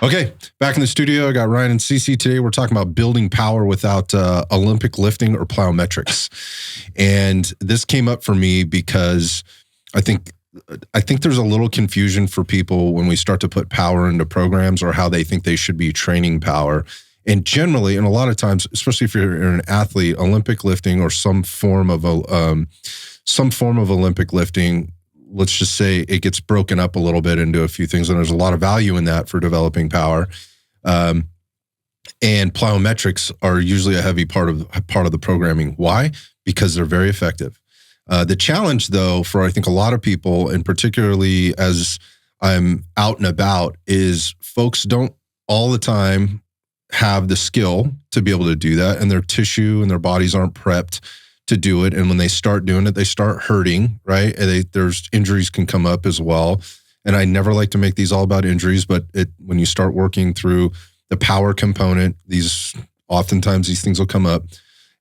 Okay, back in the studio, I got Ryan and CeCe today. We're talking about building power without Olympic lifting or plyometrics. And this came up for me because I think there's a little confusion for people when we start to put power into programs or how they think they should be training power. And generally, and a lot of times, especially if you're an athlete, Olympic lifting or some form of Olympic lifting, let's just say it gets broken up a little bit into a few things, and there's a lot of value in that for developing power. And plyometrics are usually a heavy part of the programming. Why? Because they're very effective. The challenge, though, for I think a lot of people, and particularly as I'm out and about, is folks don't all the time have the skill to be able to do that, and their tissue and their bodies aren't prepped to do it. And when they start doing it, they start hurting, right? And there's injuries can come up as well. And I never like to make these all about injuries, but when you start working through the power component, oftentimes these things will come up.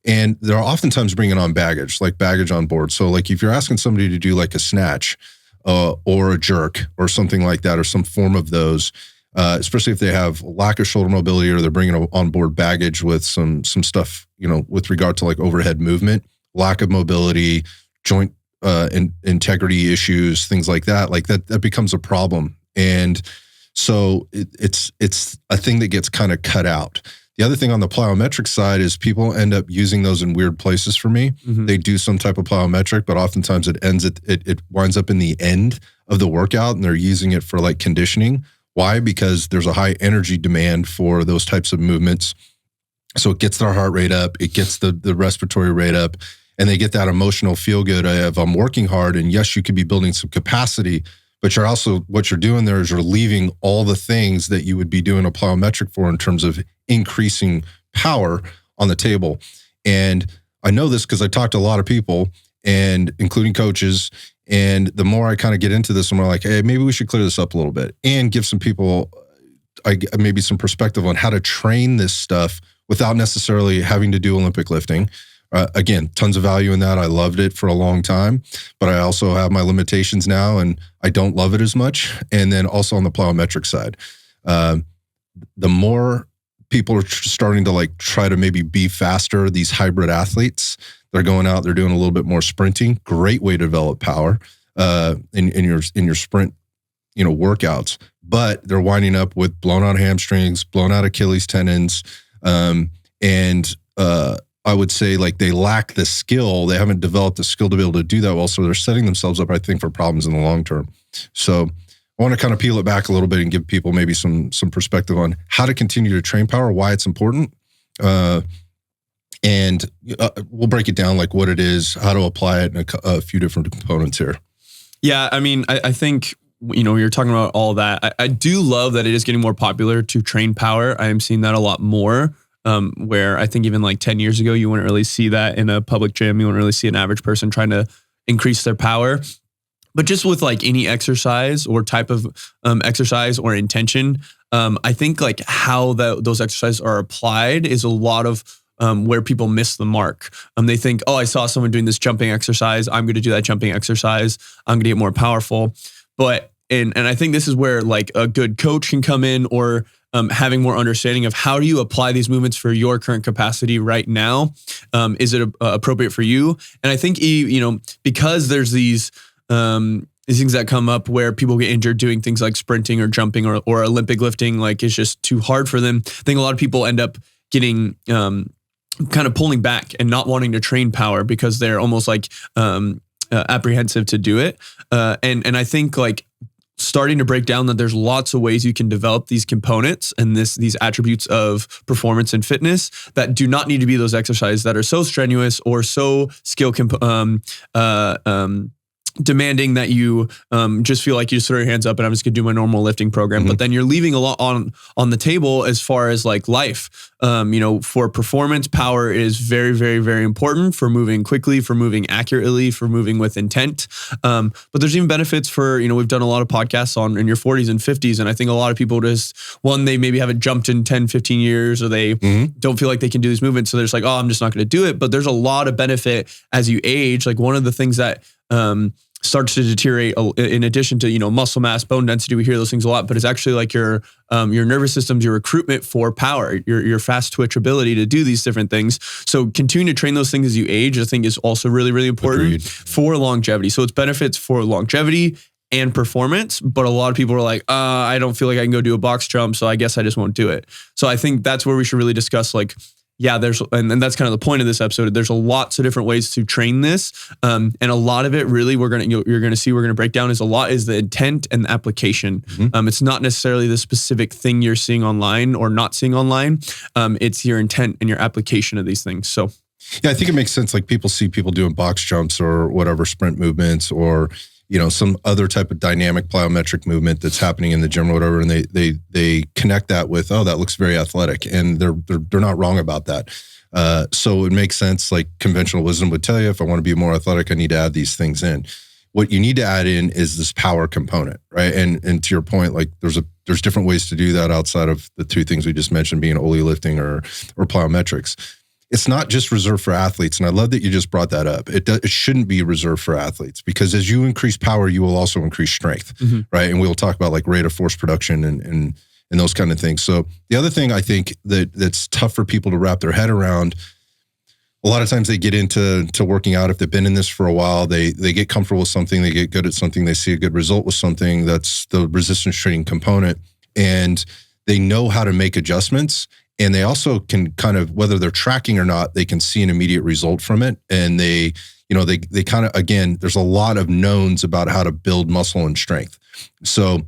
And they're oftentimes bringing on baggage on board. So like if you're asking somebody to do like a snatch or a jerk or something like that, or some form of those, especially if they have lack of shoulder mobility or they're bringing on board baggage with some stuff, with regard to like overhead movement, lack of mobility, joint integrity issues, things like that becomes a problem. And so it's a thing that gets kind of cut out. The other thing on the plyometric side is people end up using those in weird places for me. Mm-hmm. They do some type of plyometric, but oftentimes it winds up in the end of the workout and they're using it for like conditioning. Why? Because there's a high energy demand for those types of movements. So it gets their heart rate up, it gets the respiratory rate up, and they get that emotional feel good of I'm working hard. And yes, you could be building some capacity, but what you're doing there is you're leaving all the things that you would be doing a plyometric for in terms of increasing power on the table. And I know this because I talk to a lot of people, and including coaches. And the more I kind of get into this, I'm like, hey, maybe we should clear this up a little bit and give some people maybe some perspective on how to train this stuff without necessarily having to do Olympic lifting. Again, tons of value in that. I loved it for a long time, but I also have my limitations now and I don't love it as much. And then also on the plyometric side, the more people are starting to like try to maybe be faster, these hybrid athletes, they're going out, they're doing a little bit more sprinting. Great way to develop power in your sprint, workouts. But they're winding up with blown out hamstrings, blown out Achilles tendons, and I would say like they lack the skill. They haven't developed the skill to be able to do that well. So they're setting themselves up, I think, for problems in the long term. So I want to kind of peel it back a little bit and give people maybe some perspective on how to continue to train power, why it's important. And we'll break it down like what it is, how to apply it, and a few different components here. Yeah, I mean, I think, you're talking about all that. I do love that it is getting more popular to train power. I am seeing that a lot more, where I think even like 10 years ago, you wouldn't really see that in a public gym. You wouldn't really see an average person trying to increase their power. But just with like any exercise or type of exercise or intention, I think like how those exercises are applied is a lot of where people miss the mark. They think, oh, I saw someone doing this jumping exercise, I'm going to do that jumping exercise, I'm going to get more powerful. But and I think this is where like a good coach can come in, or having more understanding of how do you apply these movements for your current capacity right now. Is it appropriate for you? And I think because there's these things that come up where people get injured doing things like sprinting or jumping or Olympic lifting, like it's just too hard for them. I think a lot of people end up getting kind of pulling back and not wanting to train power because they're almost like apprehensive to do it. And I think like starting to break down that there's lots of ways you can develop these components and these attributes of performance and fitness that do not need to be those exercises that are so strenuous or so skill demanding that you just feel like you just throw your hands up and I'm just gonna do my normal lifting program. Mm-hmm. But then you're leaving a lot on the table as far as like life. For performance, power is very, very, very important for moving quickly, for moving accurately, for moving with intent. But there's even benefits for, we've done a lot of podcasts on in your 40s and 50s. And I think a lot of people they maybe haven't jumped in 10, 15 years, or they don't feel like they can do these movements. So they're just like, oh, I'm just not going to do it. But there's a lot of benefit as you age. Like one of the things that starts to deteriorate in addition to, muscle mass, bone density. We hear those things a lot, but it's actually like your nervous system's your recruitment for power, your fast twitch ability to do these different things. So continuing to train those things as you age, I think is also really, really important. Agreed. For longevity. So it's benefits for longevity and performance, but a lot of people are like, I don't feel like I can go do a box jump, so I guess I just won't do it. So I think that's where we should really discuss, like, yeah, and that's kind of the point of this episode. There's lots of different ways to train this. And a lot of it really you're going to break down is the intent and the application. Mm-hmm. It's not necessarily the specific thing you're seeing online or not seeing online. It's your intent and your application of these things. So yeah, I think it makes sense. Like people see people doing box jumps or whatever, sprint movements, or some other type of dynamic plyometric movement that's happening in the gym or whatever, and they connect that with, oh, that looks very athletic, and they're not wrong about that. So it makes sense. Like conventional wisdom would tell you, if I want to be more athletic, I need to add these things in. What you need to add in is this power component, right? And to your point, like there's different ways to do that outside of the two things we just mentioned, being Ollie lifting or plyometrics. It's not just reserved for athletes. And I love that you just brought that up. It shouldn't be reserved for athletes, because as you increase power, you will also increase strength, right? And we'll talk about like rate of force production and those kind of things. So the other thing I think that's tough for people to wrap their head around, a lot of times they get into working out. If they've been in this for a while, they get comfortable with something, they get good at something, they see a good result with something. That's the resistance training component. And they know how to make adjustments. And they also can kind of, whether they're tracking or not, they can see an immediate result from it. And they kind of, again, there's a lot of knowns about how to build muscle and strength. So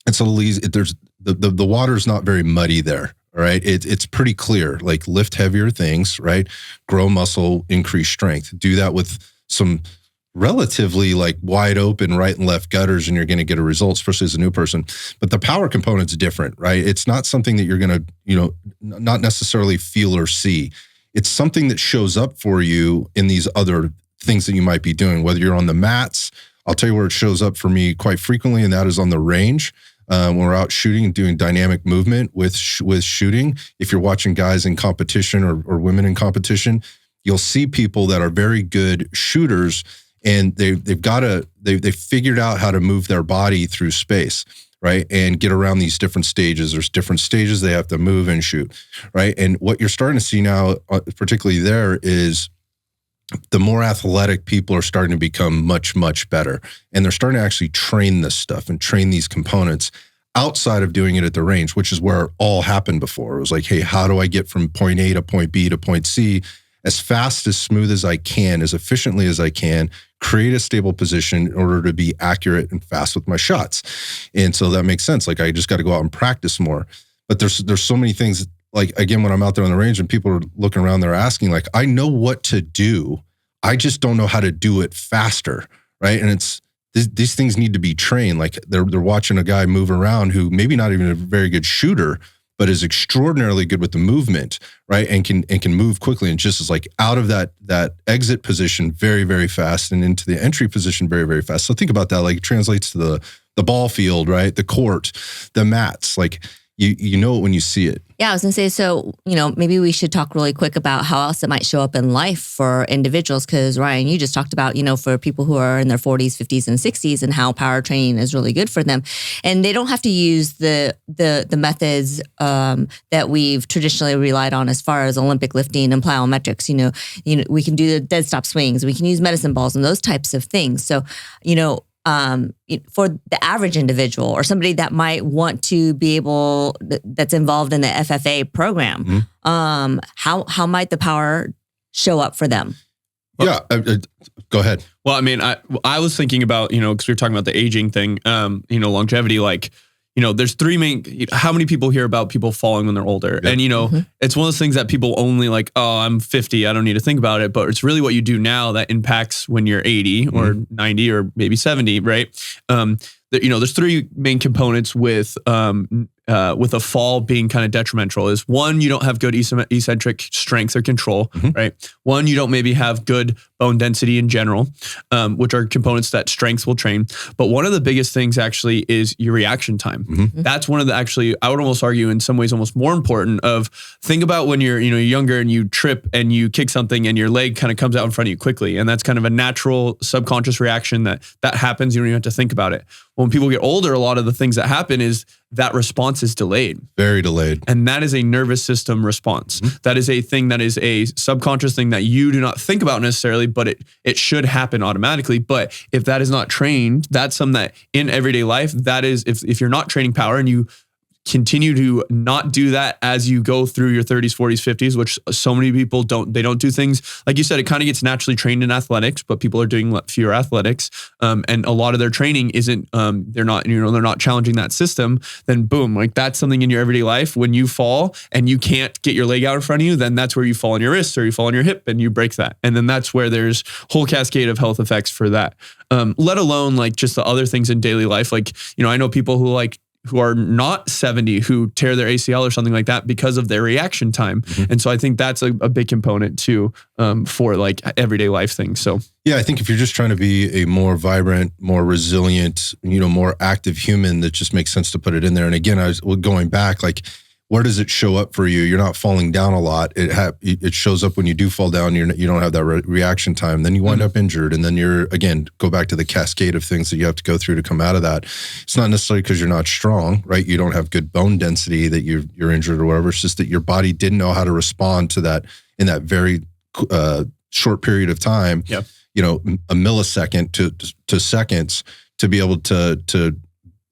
it's a little easy. There's the water is not very muddy there. All right. It's pretty clear, like lift heavier things, right? Grow muscle, increase strength. Do that with some relatively like wide open right and left gutters, and you're going to get a result, especially as a new person. But the power component's different, right? It's not something that you're going to, not necessarily feel or see. It's something that shows up for you in these other things that you might be doing, whether you're on the mats. I'll tell you where it shows up for me quite frequently, and that is on the range. When we're out shooting and doing dynamic movement with shooting. If you're watching guys in competition or women in competition, you'll see people that are very good shooters, and they've figured out how to move their body through space, right? And get around these different stages. There's different stages they have to move and shoot, right? And what you're starting to see now, particularly there, is the more athletic people are starting to become much, much better. And they're starting to actually train this stuff and train these components outside of doing it at the range, which is where it all happened before. It was like, hey, how do I get from point A to point B to point C as fast, as smooth as I can, as efficiently as I can, create a stable position in order to be accurate and fast with my shots. And so that makes sense. Like, I just got to go out and practice more. But there's so many things, like, again, when I'm out there on the range and people are looking around, they're asking, like, I know what to do. I just don't know how to do it faster, right? And it's these things need to be trained. Like, they're watching a guy move around who maybe not even a very good shooter, but is extraordinarily good with the movement, right? And can move quickly, and just is like out of that exit position very, very fast and into the entry position very, very fast. So think about that. Like, it translates to the ball field, right? The court, the mats. Like, you know it when you see it. Yeah, I was going to say, so, maybe we should talk really quick about how else it might show up in life for individuals. Because Ryan, you just talked about, for people who are in their 40s, 50s, and 60s, and how power training is really good for them. And they don't have to use the methods that we've traditionally relied on as far as Olympic lifting and plyometrics. We can do the dead stop swings, we can use medicine balls and those types of things. So, for the average individual or somebody that might want to be able, that's involved in the FFA program, how might the power show up for them? Yeah, go ahead. Well, I mean, I was thinking about, because we were talking about the aging thing, longevity, like, there's three main, how many people hear about people falling when they're older? Yep. And, it's one of those things that people only like, oh, I'm 50, I don't need to think about it. But it's really what you do now that impacts when you're 80 or 90 or maybe 70, right? there's three main components with a fall being kind of detrimental. Is one, you don't have good eccentric strength or control, right? One, you don't maybe have good bone density in general, which are components that strength will train. But one of the biggest things actually is your reaction time. That's one of the, actually, I would almost argue in some ways almost more important of, think about when you're, younger and you trip and you kick something and your leg kind of comes out in front of you quickly. And that's kind of a natural subconscious reaction that happens. You don't even have to think about it. When people get older, a lot of the things that happen is that response is delayed. Very delayed. And that is a nervous system response. That is a thing that is a subconscious thing that you do not think about necessarily, but it should happen automatically. But if that is not trained, that's something that in everyday life, that is, if you're not training power and you continue to not do that as you go through your 30s, 40s, 50s, which so many people don't do things. Like you said, it kind of gets naturally trained in athletics, but people are doing fewer athletics. And a lot of their training isn't, they're not challenging that system. Then boom, like that's something in your everyday life. When you fall and you can't get your leg out in front of you, then that's where you fall on your wrist or you fall on your hip and you break that. And then that's where there's whole cascade of health effects for that. Let alone like just the other things in daily life. Like, I know people who are not 70 who tear their ACL or something like that because of their reaction time. And so I think that's a big component too, for like everyday life things. So yeah, I think if you're just trying to be a more vibrant, more resilient, more active human, that just makes sense to put it in there. And again, I was going back, like, where does it show up for you? You're not falling down a lot. It shows up when you do fall down. You don't have that reaction time. Then you wind up injured, and then go back to the cascade of things that you have to go through to come out of that. It's not necessarily because you're not strong, right? You don't have good bone density that you're injured or whatever. It's just that your body didn't know how to respond to that in that very short period of time. Yep. A millisecond to seconds to be able to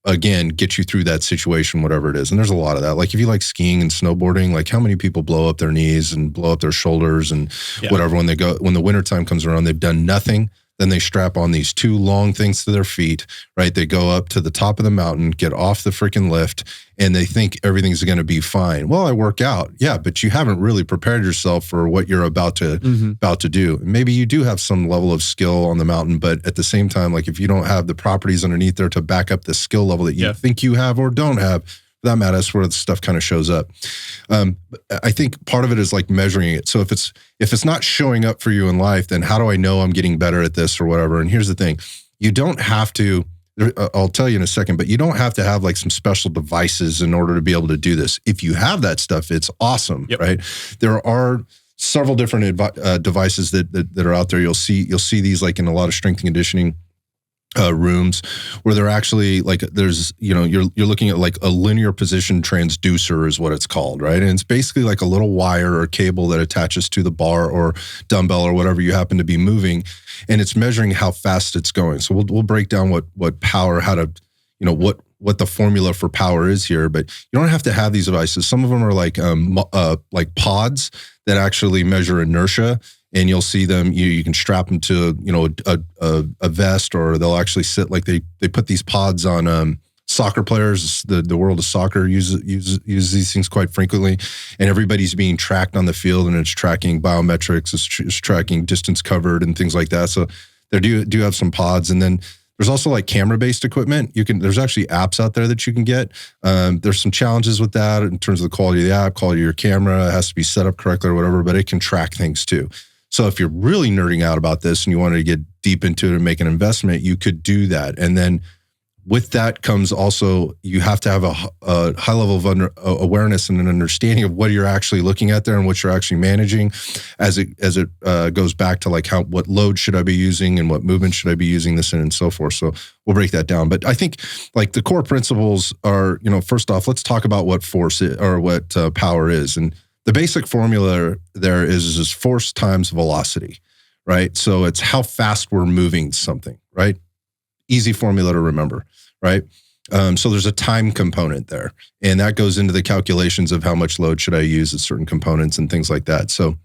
again, get you through that situation, whatever it is. And there's a lot of that. Like if you like skiing and snowboarding, like how many people blow up their knees and blow up their shoulders and whatever when the wintertime comes around, they've done nothing. Then they strap on these two long things to their feet, right? They go up to the top of the mountain, get off the freaking lift, and they think everything's going to be fine. Well, I work out. Yeah, but you haven't really prepared yourself for what you're about to do. Maybe you do have some level of skill on the mountain, but at the same time, like if you don't have the properties underneath there to back up the skill level that you think you have or don't have, for that matter, that's where the stuff kind of shows up. I think part of it is like measuring it. So if it's not showing up for you in life, then how do I know I'm getting better at this or whatever? And here's the thing. You don't have to, I'll tell you in a second, but you don't have to have like some special devices in order to be able to do this. If you have that stuff, it's awesome, right? There are several different devices that are out there. You'll see these like in a lot of strength and conditioning rooms where they're actually like there's you're looking at like a linear position transducer is what it's called, right? And it's basically like a little wire or cable that attaches to the bar or dumbbell or whatever you happen to be moving, and it's measuring how fast it's going. So we'll break down what power, how to what the formula for power is here, but you don't have to have these devices. Some of them are like pods that actually measure inertia. And you'll see them, you can strap them to, a vest, or they'll actually sit like they put these pods on soccer players. The world of soccer uses these things quite frequently, and everybody's being tracked on the field, and it's tracking biometrics, it's tracking distance covered and things like that. So they do have some pods. And then there's also like camera-based equipment. There's actually apps out there that you can get. There's some challenges with that in terms of the quality of the app, quality of your camera. It has to be set up correctly or whatever, but it can track things too. So if you're really nerding out about this and you wanted to get deep into it and make an investment, you could do that. And then with that comes also, you have to have a high level of awareness and an understanding of what you're actually looking at there and what you're actually managing as it goes back to like what load should I be using and what movement should I be using this in and so forth. So we'll break that down. But I think like the core principles are, first off, let's talk about what force or what power is. And the basic formula there is force times velocity, right? So it's how fast we're moving something, right? Easy formula to remember, right? So there's a time component there, and that goes into the calculations of how much load should I use at certain components and things like that. So,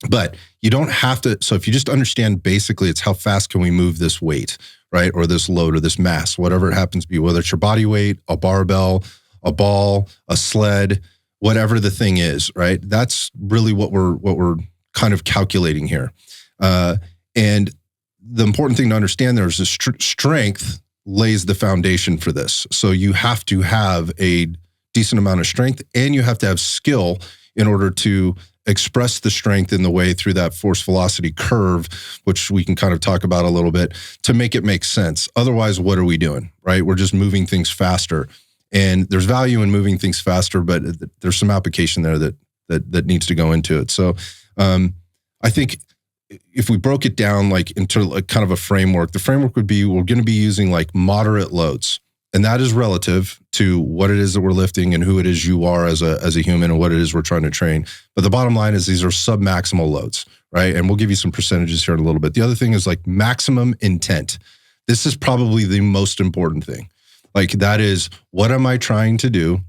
but you don't have to, so if you just understand basically it's how fast can we move this weight, right? Or this load or this mass, whatever it happens to be, whether it's your body weight, a barbell, a ball, a sled, whatever the thing is, right? That's really what we're kind of calculating here. And the important thing to understand there is the strength lays the foundation for this. So you have to have a decent amount of strength, and you have to have skill in order to express the strength in the way through that force velocity curve, which we can kind of talk about a little bit, to make it make sense. Otherwise, what are we doing, right? We're just moving things faster. And there's value in moving things faster, but there's some application there that needs to go into it. So I think if we broke it down like into like kind of a framework, the framework would be we're going to be using like moderate loads. And that is relative to what it is that we're lifting and who it is you are as a human and what it is we're trying to train. But the bottom line is these are sub-maximal loads, right? And we'll give you some percentages here in a little bit. The other thing is like maximum intent. This is probably the most important thing. Like that is, what am I trying to do?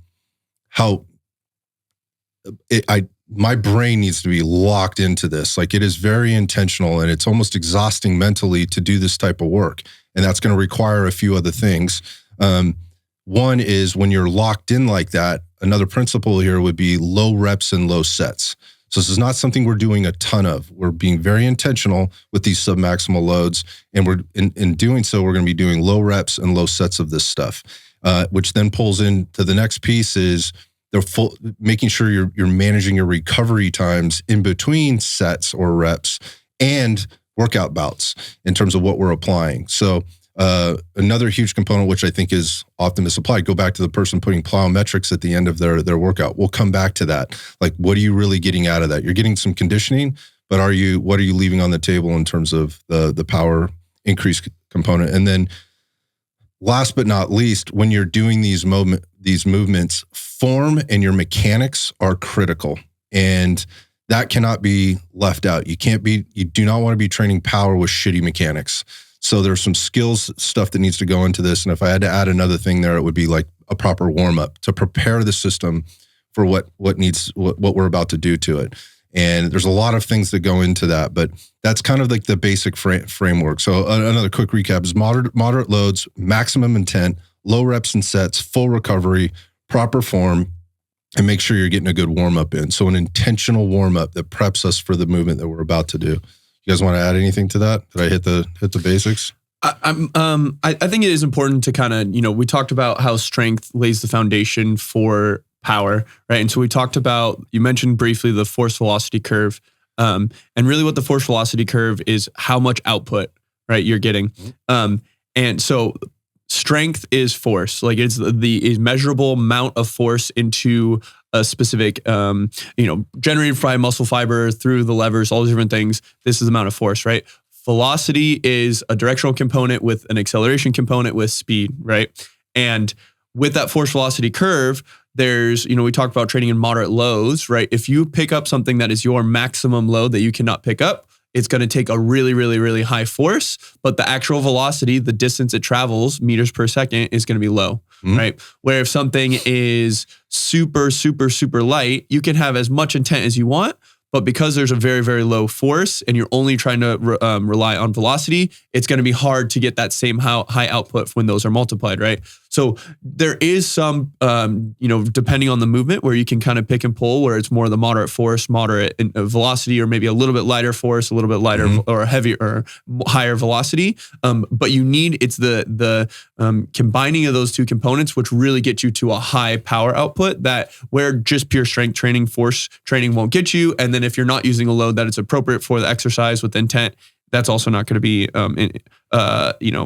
My brain needs to be locked into this. Like it is very intentional, and it's almost exhausting mentally to do this type of work. And that's going to require a few other things. One is when you're locked in like that, another principle here would be low reps and low sets. So this is not something we're doing a ton of. We're being very intentional with these submaximal loads. And we're in doing so, we're going to be doing low reps and low sets of this stuff, which then pulls into the next piece is making sure you're managing your recovery times in between sets or reps and workout bouts in terms of what we're applying. So another huge component, which I think is often misapplied, go back to the person putting plyometrics at the end of their workout. We'll come back to that. Like, what are you really getting out of that? You're getting some conditioning, but what are you leaving on the table in terms of the power increase component? And then last but not least, when you're doing these movements, form and your mechanics are critical. And that cannot be left out. You do not want to be training power with shitty mechanics. So there's some skills stuff that needs to go into this. And if I had to add another thing there, it would be like a proper warm up to prepare the system for what we're about to do to it. And there's a lot of things that go into that, but that's kind of like the basic framework. So another quick recap is moderate loads, maximum intent, low reps and sets, full recovery, proper form, and make sure you're getting a good warm up in. So an intentional warm up that preps us for the movement that we're about to do. You guys want to add anything to that? Did I hit the basics? I think it is important to kind of, we talked about how strength lays the foundation for power, right? And so we talked about, you mentioned briefly the force velocity curve. And really what the force velocity curve is how much output, right, you're getting. And so strength is force. Like it's the measurable amount of force into a specific, generated by muscle fiber through the levers, all these different things. This is the amount of force, right? Velocity is a directional component with an acceleration component with speed, right? And with that force velocity curve, there's, we talked about training in moderate loads, right? If you pick up something that is your maximum load that you cannot pick up, it's going to take a really, really, really high force, but the actual velocity, the distance it travels, meters per second, is going to be low, right? Where if something is super, super, super light, you can have as much intent as you want, but because there's a very, very low force and you're only trying to rely on velocity, it's going to be hard to get that same high output when those are multiplied, right? So there is some, depending on the movement, where you can kind of pick and pull, where it's more the moderate force, moderate velocity, or maybe a little bit lighter force, a little bit lighter or heavier or higher velocity. But it's the combining of those two components, which really get you to a high power output, that where just pure strength training, force training won't get you. And then if you're not using a load that is appropriate for the exercise with intent, that's also not going to be,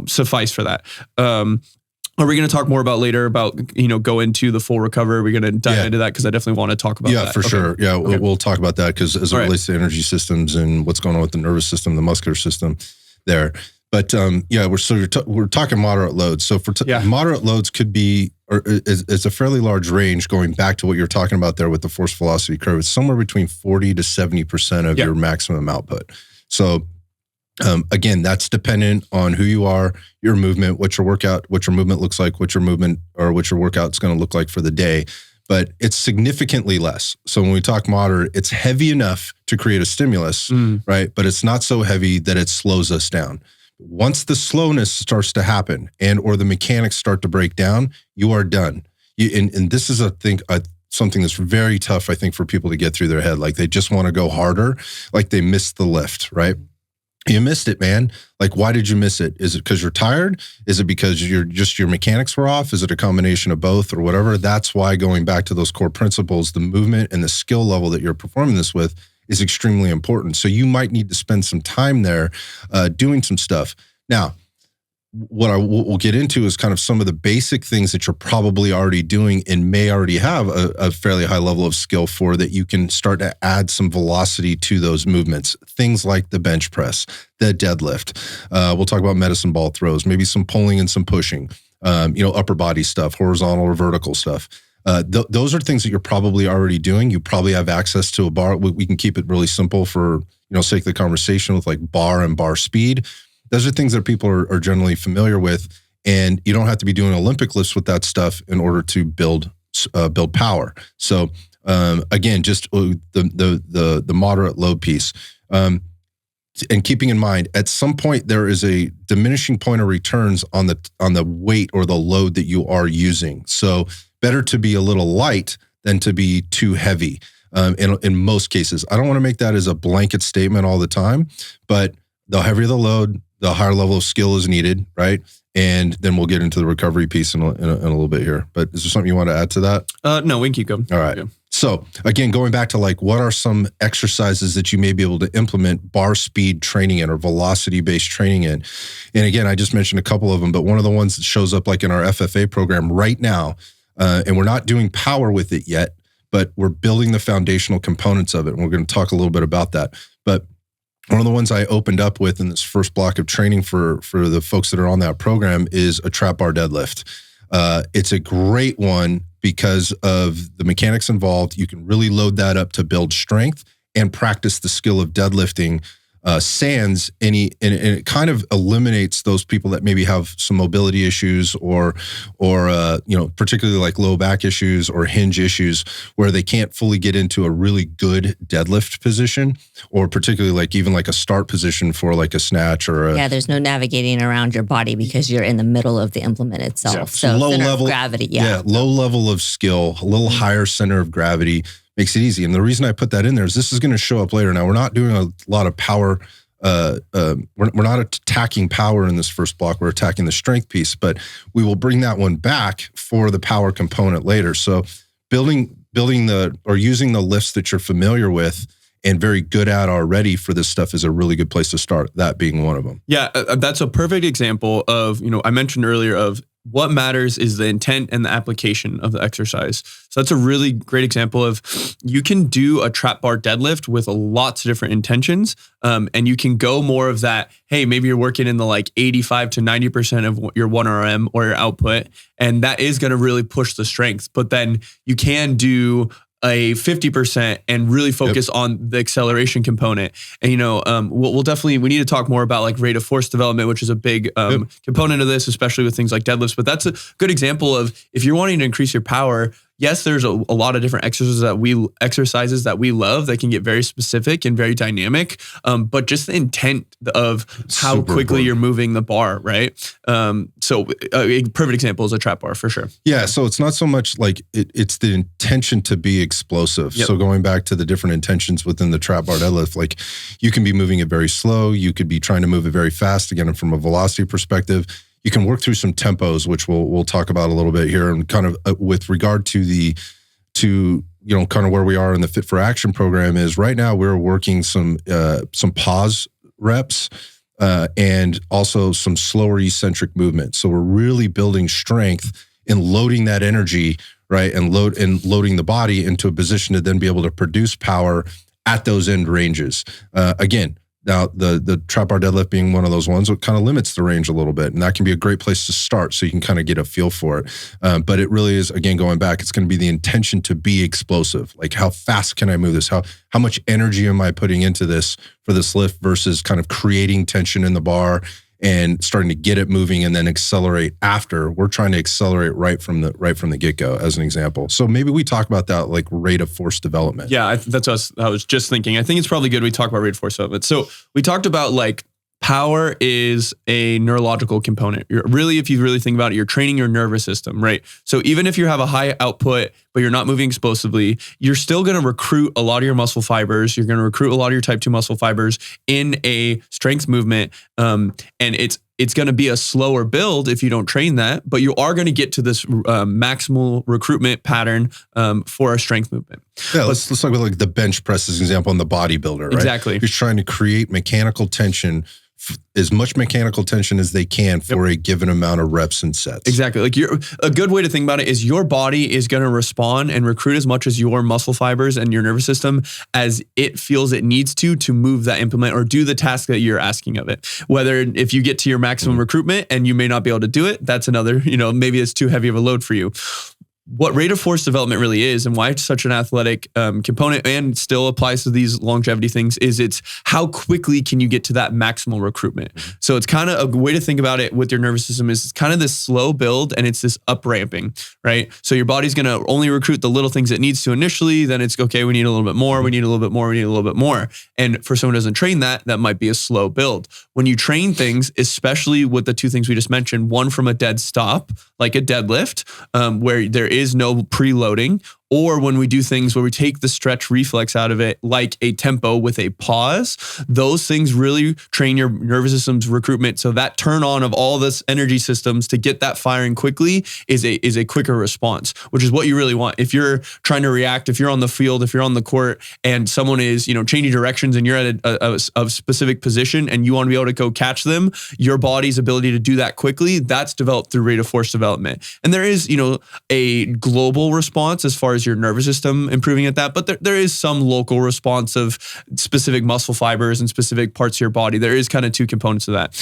suffice for that. Are we going to talk more about later about, go into the full recovery? Are we going to dive into that? Because I definitely want to talk about that. Yeah, for sure. Yeah, okay. We'll talk about that because as it relates to energy systems and what's going on with the nervous system, the muscular system there. But we're talking moderate loads. So for moderate loads could be, or it's a fairly large range going back to what you're talking about there with the force velocity curve. It's somewhere between 40 to 70% of your maximum output. So again, that's dependent on who you are, your movement, what your movement looks like, what your workout's going to look like for the day. But it's significantly less. So when we talk moderate, it's heavy enough to create a stimulus, right? But it's not so heavy that it slows us down. Once the slowness starts to happen or the mechanics start to break down, you are done. And this is, something that's very tough, I think, for people to get through their head. Like they just want to go harder, like they missed the lift, right? You missed it, man. Like, why did you miss it? Is it because you're tired? Is it because your mechanics were off? Is it a combination of both or whatever? That's why going back to those core principles, the movement and the skill level that you're performing this with is extremely important. So you might need to spend some time there doing some stuff. Now, what we'll get into is kind of some of the basic things that you're probably already doing and may already have a fairly high level of skill for, that you can start to add some velocity to those movements. Things like the bench press, the deadlift. We'll talk about medicine ball throws, maybe some pulling and some pushing, upper body stuff, horizontal or vertical stuff. Those are things that you're probably already doing. You probably have access to a bar. We can keep it really simple for, sake of the conversation, with like bar and bar speed. Those are things that people are generally familiar with, and you don't have to be doing Olympic lifts with that stuff in order to build power. So again, just the moderate load piece, and keeping in mind, at some point there is a diminishing point of returns on the weight or the load that you are using. So better to be a little light than to be too heavy. In most cases, I don't want to make that as a blanket statement all the time, but the heavier the load, the higher level of skill is needed, right? And then we'll get into the recovery piece in a little bit here. But is there something you want to add to that? No, we can keep going. All right. Yeah. So again, going back to like, what are some exercises that you may be able to implement bar speed training in or velocity-based training in? And again, I just mentioned a couple of them, but one of the ones that shows up like in our FFA program right now, and we're not doing power with it yet, but we're building the foundational components of it. And we're going to talk a little bit about that. But one of the ones I opened up with in this first block of training for the folks that are on that program is a trap bar deadlift. It's a great one because of the mechanics involved. You can really load that up to build strength and practice the skill of deadlifting sans and it kind of eliminates those people that maybe have some mobility issues or particularly like low back issues or hinge issues where they can't fully get into a really good deadlift position, or particularly like even like a start position for like a snatch or there's no navigating around your body because you're in the middle of the implement itself. Yeah. So low center level of gravity. Low level of skill, a little higher center of gravity makes it easy. And the reason I put that in there is this is going to show up later. Now, we're not doing a lot of power. We're not attacking power in this first block. We're attacking the strength piece, but we will bring that one back for the power component later. So building using the lifts that you're familiar with and very good at already for this stuff is a really good place to start, that being one of them. Yeah, that's a perfect example of, I mentioned earlier of what matters is the intent and the application of the exercise. So that's a really great example of you can do a trap bar deadlift with lots of different intentions. And you can go more of that, hey, maybe you're working in the like 85 to 90% of your 1RM or your output, and that is going to really push the strength. But then you can do a 50% and really focus on the acceleration component. And, we'll definitely, we need to talk more about like rate of force development, which is a big component of this, especially with things like deadlifts. But that's a good example of if you're wanting to increase your power, yes, there's a lot of different exercises that we love that can get very specific and very dynamic. But just the intent of how Super quickly important. you're moving the bar, right? So a perfect example is a trap bar for sure. Yeah, so it's not so much like it's the intention to be explosive. Yep. So going back to the different intentions within the trap bar deadlift, like you can be moving it very slow. You could be trying to move it very fast, again, from a velocity perspective. You can work through some tempos, which we'll talk about a little bit here, and kind of with regard to kind of where we are in the Fit for Action program is right now we're working some pause reps and also some slower eccentric movement. So we're really building strength and loading that energy, right, and loading the body into a position to then be able to produce power at those end ranges. Again. Now, the trap bar deadlift being one of those ones, it kind of limits the range a little bit, and that can be a great place to start so you can kind of get a feel for it. But it really is, again, going back, it's going to be the intention to be explosive. Like, how fast can I move this? How much energy am I putting into this for this lift versus kind of creating tension in the bar and starting to get it moving and then accelerate after. We're trying to accelerate right from the get-go, as an example. So maybe we talk about that, like rate of force development. Yeah, that's what I was just thinking. I think it's probably good we talk about rate of force development. So we talked about like Power is a neurological component. If you really think about it, you're training your nervous system, right? So even if you have a high output, but you're not moving explosively, you're still going to recruit a lot of your muscle fibers. You're going to recruit a lot of your type 2 muscle fibers in a strength movement. And it's going to be a slower build if you don't train that, but you are going to get to this maximal recruitment pattern for a strength movement. Yeah, let's talk about like the bench press as an example in the bodybuilder, right? Exactly. You're trying to create mechanical tension, as much mechanical tension as they can for a given amount of reps and sets. Exactly. Like a good way to think about it is your body is going to respond and recruit as much as your muscle fibers and your nervous system as it feels it needs to move that implement or do the task that you're asking of it. Whether if you get to your maximum recruitment and you may not be able to do it, that's another, maybe it's too heavy of a load for you. What rate of force development really is and why it's such an athletic component and still applies to these longevity things is it's how quickly can you get to that maximal recruitment. So it's kind of a way to think about it with your nervous system is it's kind of this slow build and it's this up ramping, right? So your body's going to only recruit the little things it needs to initially. Then it's okay, we need a little bit more, we need a little bit more, we need a little bit more. And for someone who doesn't train that might be a slow build. When you train things, especially with the two things we just mentioned, one from a dead stop, like a deadlift, where there is no preloading, or when we do things where we take the stretch reflex out of it, like a tempo with a pause, those things really train your nervous system's recruitment. So that turn on of all this energy systems to get that firing quickly is a quicker response, which is what you really want. If you're trying to react, if you're on the field, if you're on the court and someone is, changing directions and you're at a specific position and you want to be able to go catch them, your body's ability to do that quickly, that's developed through rate of force development. And there is, a global response as far as your nervous system improving at that, but there is some local response of specific muscle fibers and specific parts of your body. There is kind of two components of that.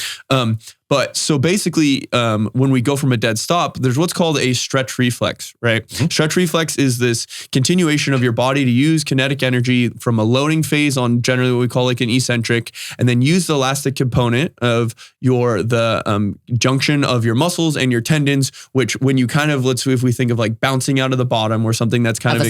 But so basically, when we go from a dead stop, there's what's called a stretch reflex, right? Mm-hmm. Stretch reflex is this continuation of your body to use kinetic energy from a loading phase on generally what we call like an eccentric, and then use the elastic component of the junction of your muscles and your tendons, which when you kind of, if we think of like bouncing out of the bottom or something that's kind of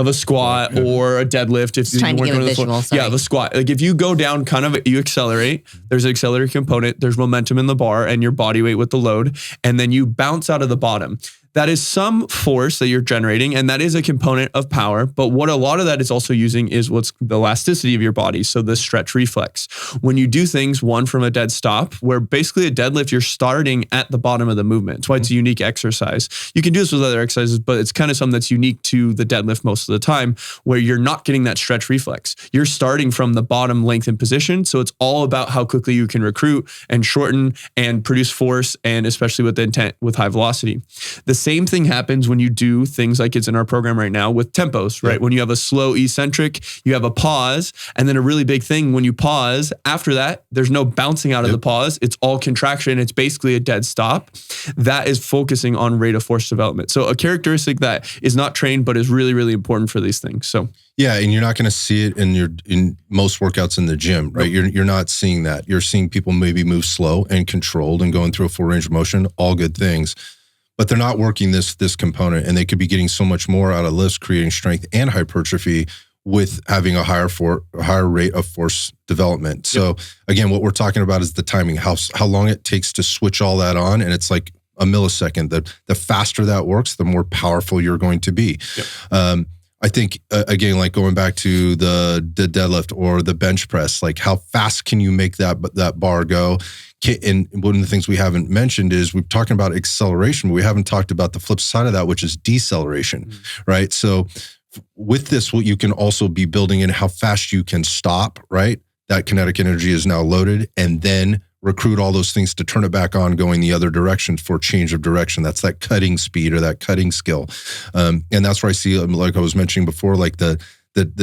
a squat yeah. or a deadlift. If trying to give a visual, yeah, the squat. Like if you go down kind of, you accelerate, there's an accelerator component, there's momentum in the bar and your body weight with the load, and then you bounce out of the bottom. That is some force that you're generating, and that is a component of power. But what a lot of that is also using is what's the elasticity of your body. So the stretch reflex. When you do things, one from a dead stop, where basically a deadlift, you're starting at the bottom of the movement. That's why it's a unique exercise. You can do this with other exercises, but it's kind of something that's unique to the deadlift most of the time, where you're not getting that stretch reflex. You're starting from the bottom lengthened position. So it's all about how quickly you can recruit and shorten and produce force, and especially with the intent with high velocity. The same thing happens when you do things like it's in our program right now with tempos, right? Yeah. When you have a slow eccentric, you have a pause, and then a really big thing when you pause, after that, there's no bouncing out of the pause. It's all contraction. It's basically a dead stop. That is focusing on rate of force development. So a characteristic that is not trained, but is really, really important for these things. So yeah, and you're not going to see it in most workouts in the gym, right? Nope. You're not seeing that. You're seeing people maybe move slow and controlled and going through a full range of motion, all good things. But they're not working this component, and they could be getting so much more out of lifts, creating strength and hypertrophy with having a higher rate of force development. So again, what we're talking about is the timing, how long it takes to switch all that on, and it's like a millisecond. The faster that works, the more powerful you're going to be. Yep. I think, again, like going back to the deadlift or the bench press, like how fast can you make that bar go? And one of the things we haven't mentioned is we're talking about acceleration, but we haven't talked about the flip side of that, which is deceleration, right? So with this, what you can also be building in how fast you can stop, right? That kinetic energy is now loaded, and then recruit all those things to turn it back on going the other direction for change of direction. That's that cutting speed or that cutting skill. And that's where I see, like I was mentioning before, like the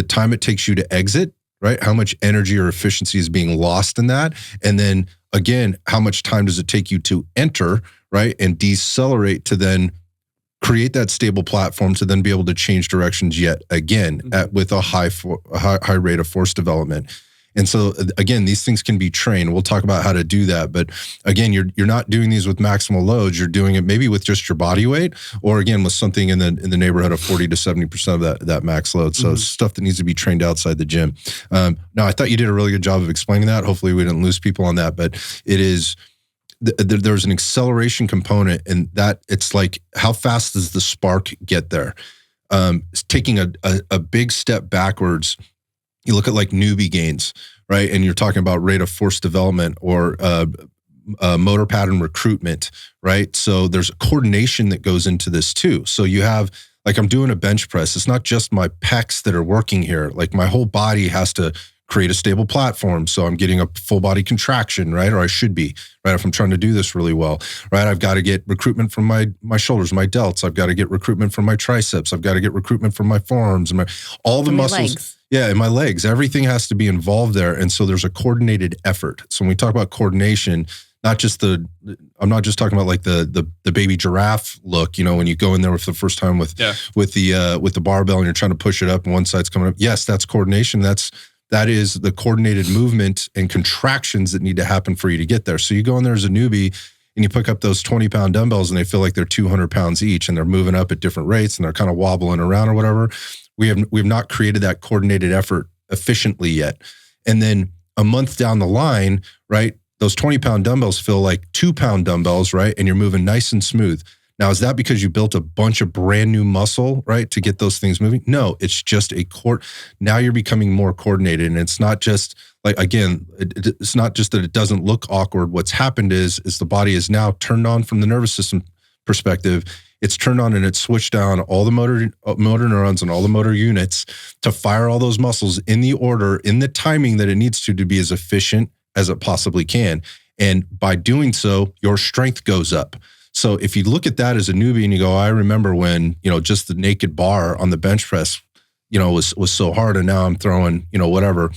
time it takes you to exit, right? How much energy or efficiency is being lost in that? And then again, how much time does it take you to enter, right? And decelerate to then create that stable platform to then be able to change directions yet again with a high rate of force development. And so again, these things can be trained. We'll talk about how to do that. But again, you're not doing these with maximal loads. You're doing it maybe with just your body weight, or again, with something in the neighborhood of 40 to 70% of that max load. So it's stuff that needs to be trained outside the gym. Now, I thought you did a really good job of explaining that. Hopefully we didn't lose people on that, but it is, there's an acceleration component, and that it's like, how fast does the spark get there? Taking a big step backwards, you look at like newbie gains, right? And you're talking about rate of force development or motor pattern recruitment, right? So there's a coordination that goes into this too. So you have, like, I'm doing a bench press. It's not just my pecs that are working here. Like, my whole body has to create a stable platform. So I'm getting a full body contraction, right? Or I should be, right? If I'm trying to do this really well, right? I've got to get recruitment from my shoulders, my delts. I've got to get recruitment from my triceps. I've got to get recruitment from my forearms and all the muscles. Legs. Yeah, and my legs. Everything has to be involved there. And so there's a coordinated effort. So when we talk about coordination, I'm not just talking about like the baby giraffe look, when you go in there with the first time with the barbell and you're trying to push it up and one side's coming up. Yes, that's coordination. That is the coordinated movement and contractions that need to happen for you to get there. So you go in there as a newbie and you pick up those 20-pound dumbbells and they feel like they're 200 pounds each and they're moving up at different rates and they're kind of wobbling around or whatever. We've not created that coordinated effort efficiently yet. And then a month down the line, right, those 20-pound dumbbells feel like 2-pound dumbbells, right? And you're moving nice and smooth. Now, is that because you built a bunch of brand new muscle, right, to get those things moving? No, it's just now you're becoming more coordinated. And it's not just like, again, it's not just that it doesn't look awkward. What's happened is the body is now turned on from the nervous system perspective. It's turned on and it's switched down all the motor neurons and all the motor units to fire all those muscles in the order, in the timing that it needs to be as efficient as it possibly can. And by doing so, your strength goes up. So if you look at that as a newbie and you go, I remember when, just the naked bar on the bench press, was so hard. And now I'm throwing, whatever,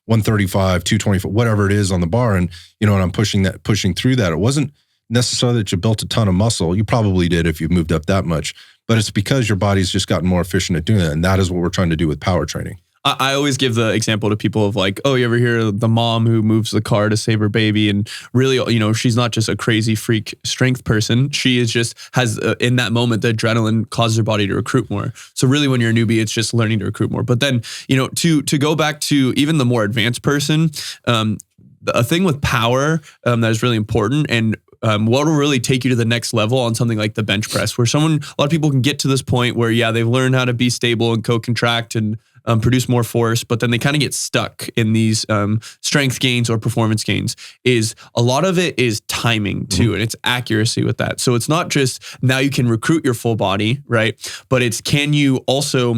135, 225, whatever it is on the bar. And, and I'm pushing through that. It wasn't necessarily that you built a ton of muscle. You probably did if you moved up that much, but it's because your body's just gotten more efficient at doing that. And that is what we're trying to do with power training. I always give the example to people of like, oh, you ever hear the mom who moves the car to save her baby? And really, she's not just a crazy freak strength person. She is just has in that moment, the adrenaline causes her body to recruit more. So really when you're a newbie, it's just learning to recruit more. But then, to go back to even the more advanced person, a thing with power that is really important and what will really take you to the next level on something like the bench press, where a lot of people can get to this point where, they've learned how to be stable and co-contract and produce more force, but then they kind of get stuck in these strength gains or performance gains. Is a lot of it is timing too, and it's accuracy with that. So it's not just now you can recruit your full body, right? But it's, can you also,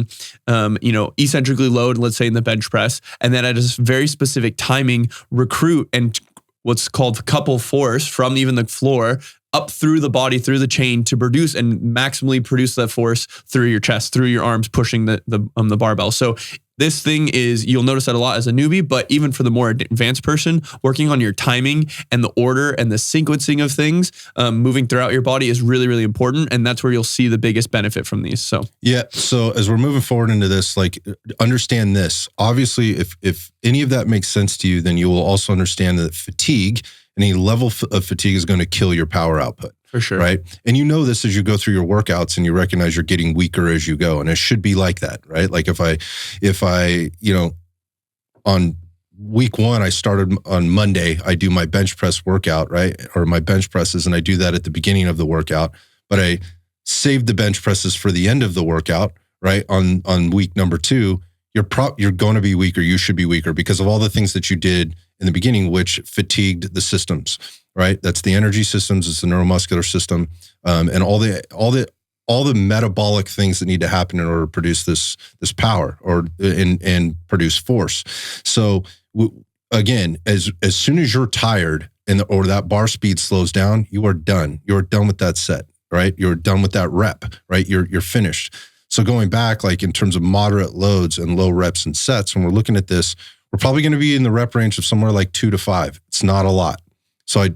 eccentrically load, let's say in the bench press, and then at a very specific timing, recruit and what's called couple force from even the floor up through the body, through the chain to produce and maximally produce that force through your chest, through your arms, pushing the barbell. So this thing is, you'll notice that a lot as a newbie, but even for the more advanced person, working on your timing and the order and the sequencing of things, moving throughout your body is really, really important. And that's where you'll see the biggest benefit from these. So, yeah. So as we're moving forward into this, like, understand this, obviously, if any of that makes sense to you, then you will also understand that fatigue, any level of fatigue, is going to kill your power output. For sure. Right. And this as you go through your workouts and you recognize you're getting weaker as you go. And it should be like that, right? Like if I, on week one, I started on Monday, I do my bench press workout, right? Or my bench presses. And I do that at the beginning of the workout, but I saved the bench presses for the end of the workout, right? On week number 2, you're going to be weaker. You should be weaker because of all the things that you did in the beginning, which fatigued the systems, right? That's the energy systems, it's the neuromuscular system, and all the metabolic things that need to happen in order to produce this power and produce force. So again, as soon as you're tired or that bar speed slows down, you are done. You're done with that set, right? You're done with that rep, right? You're finished. So going back, like in terms of moderate loads and low reps and sets, when we're looking at this, we're probably going to be in the rep range of somewhere like 2 to 5. It's not a lot. So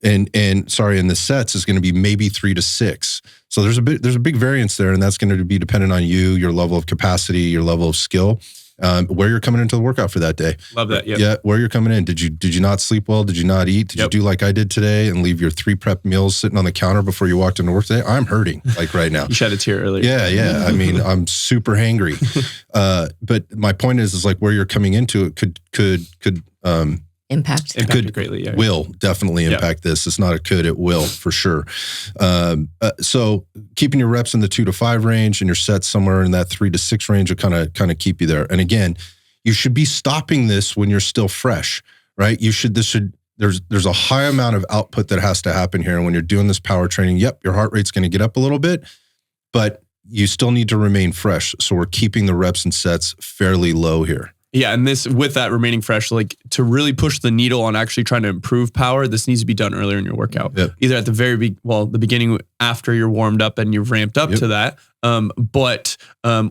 and the sets is going to be maybe 3 to 6. So there's a big variance there, and that's going to be dependent on you, your level of capacity, your level of skill. Where you're coming into the workout for that day. Love that. Yep. Yeah, where you're coming in. Did you not sleep well? Did you not eat? Did you do like I did today and leave your 3 prep meals sitting on the counter before you walked into work today? I'm hurting like right now. You shed a tear earlier. Yeah. I mean, I'm super hangry. But my point is like where you're coming into it could Impact it greatly. Yeah. Will definitely impact this. It's not a could, it will for sure. So keeping your reps in the 2 to 5 range and your sets somewhere in that 3 to 6 range will kind of keep you there. And again, you should be stopping this when you're still fresh, right? There's a high amount of output that has to happen here. And when you're doing this power training, yep, your heart rate's going to get up a little bit, but you still need to remain fresh. So we're keeping the reps and sets fairly low here. Yeah, and this with that remaining fresh, like to really push the needle on actually trying to improve power, this needs to be done earlier in your workout. Yep. Either at the the beginning after you're warmed up and you've ramped up to that,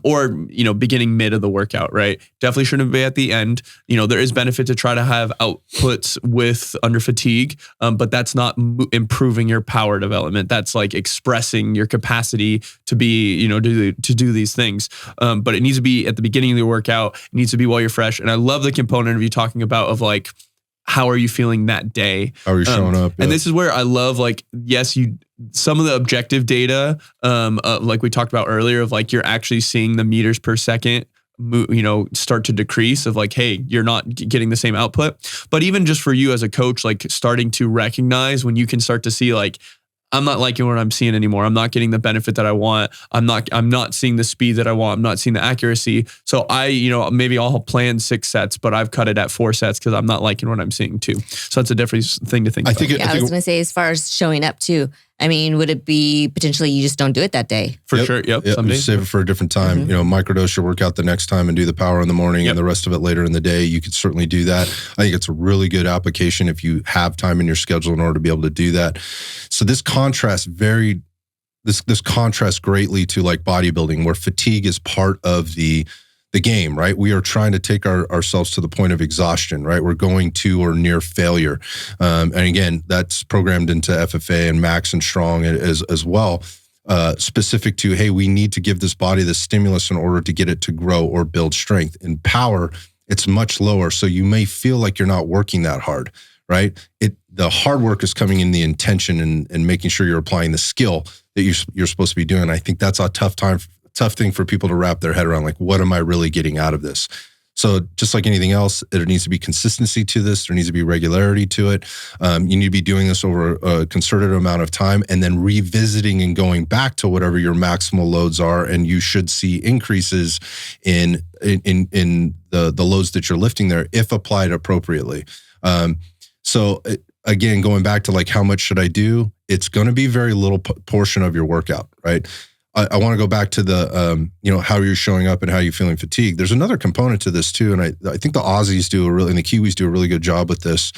or beginning mid of the workout, right? Definitely shouldn't be at the end. There is benefit to try to have outputs with under fatigue, but that's not improving your power development. That's like expressing your capacity to be, to do these things. But it needs to be at the beginning of the workout. It needs to be while you're fresh. And I love the component of you talking about of like, how are you feeling that day? How are you showing up? And this is where I love, like, yes, some of the objective data, like we talked about earlier, of like you're actually seeing the meters per second, start to decrease of like, hey, you're not getting the same output. But even just for you as a coach, like starting to recognize when you can start to see like, I'm not liking what I'm seeing anymore. I'm not getting the benefit that I want. I'm not seeing the speed that I want. I'm not seeing the accuracy. So maybe I'll plan 6 sets, but I've cut it at 4 sets because I'm not liking what I'm seeing too. So that's a different thing to think about. I was going to say, as far as showing up too, I mean, would it be potentially you just don't do it that day? For sure. Yep. You save it for a different time. Microdose your workout the next time and do the power in the morning and the rest of it later in the day. You could certainly do that. I think it's a really good application if you have time in your schedule in order to be able to do that. So this contrasts greatly to like bodybuilding, where fatigue is part of the game, right? We are trying to take ourselves to the point of exhaustion, right? We're going to or near failure. And again, that's programmed into FFA and Max and Strong as well, specific to, hey, we need to give this body the stimulus in order to get it to grow or build strength. In power, it's much lower. So you may feel like you're not working that hard, right? The hard work is coming in the intention and making sure you're applying the skill that you're supposed to be doing. I think that's a tough thing for people to wrap their head around. Like, what am I really getting out of this? So just like anything else, there needs to be consistency to this. There needs to be regularity to it. You need to be doing this over a concerted amount of time and then revisiting and going back to whatever your maximal loads are. And you should see increases in the loads that you're lifting there if applied appropriately. So again, going back to like, how much should I do? It's going to be very little portion of your workout, right? I want to go back to the, how you're showing up and how you're feeling fatigued. There's another component to this too. And I think the Aussies and the Kiwis do a really good job with this,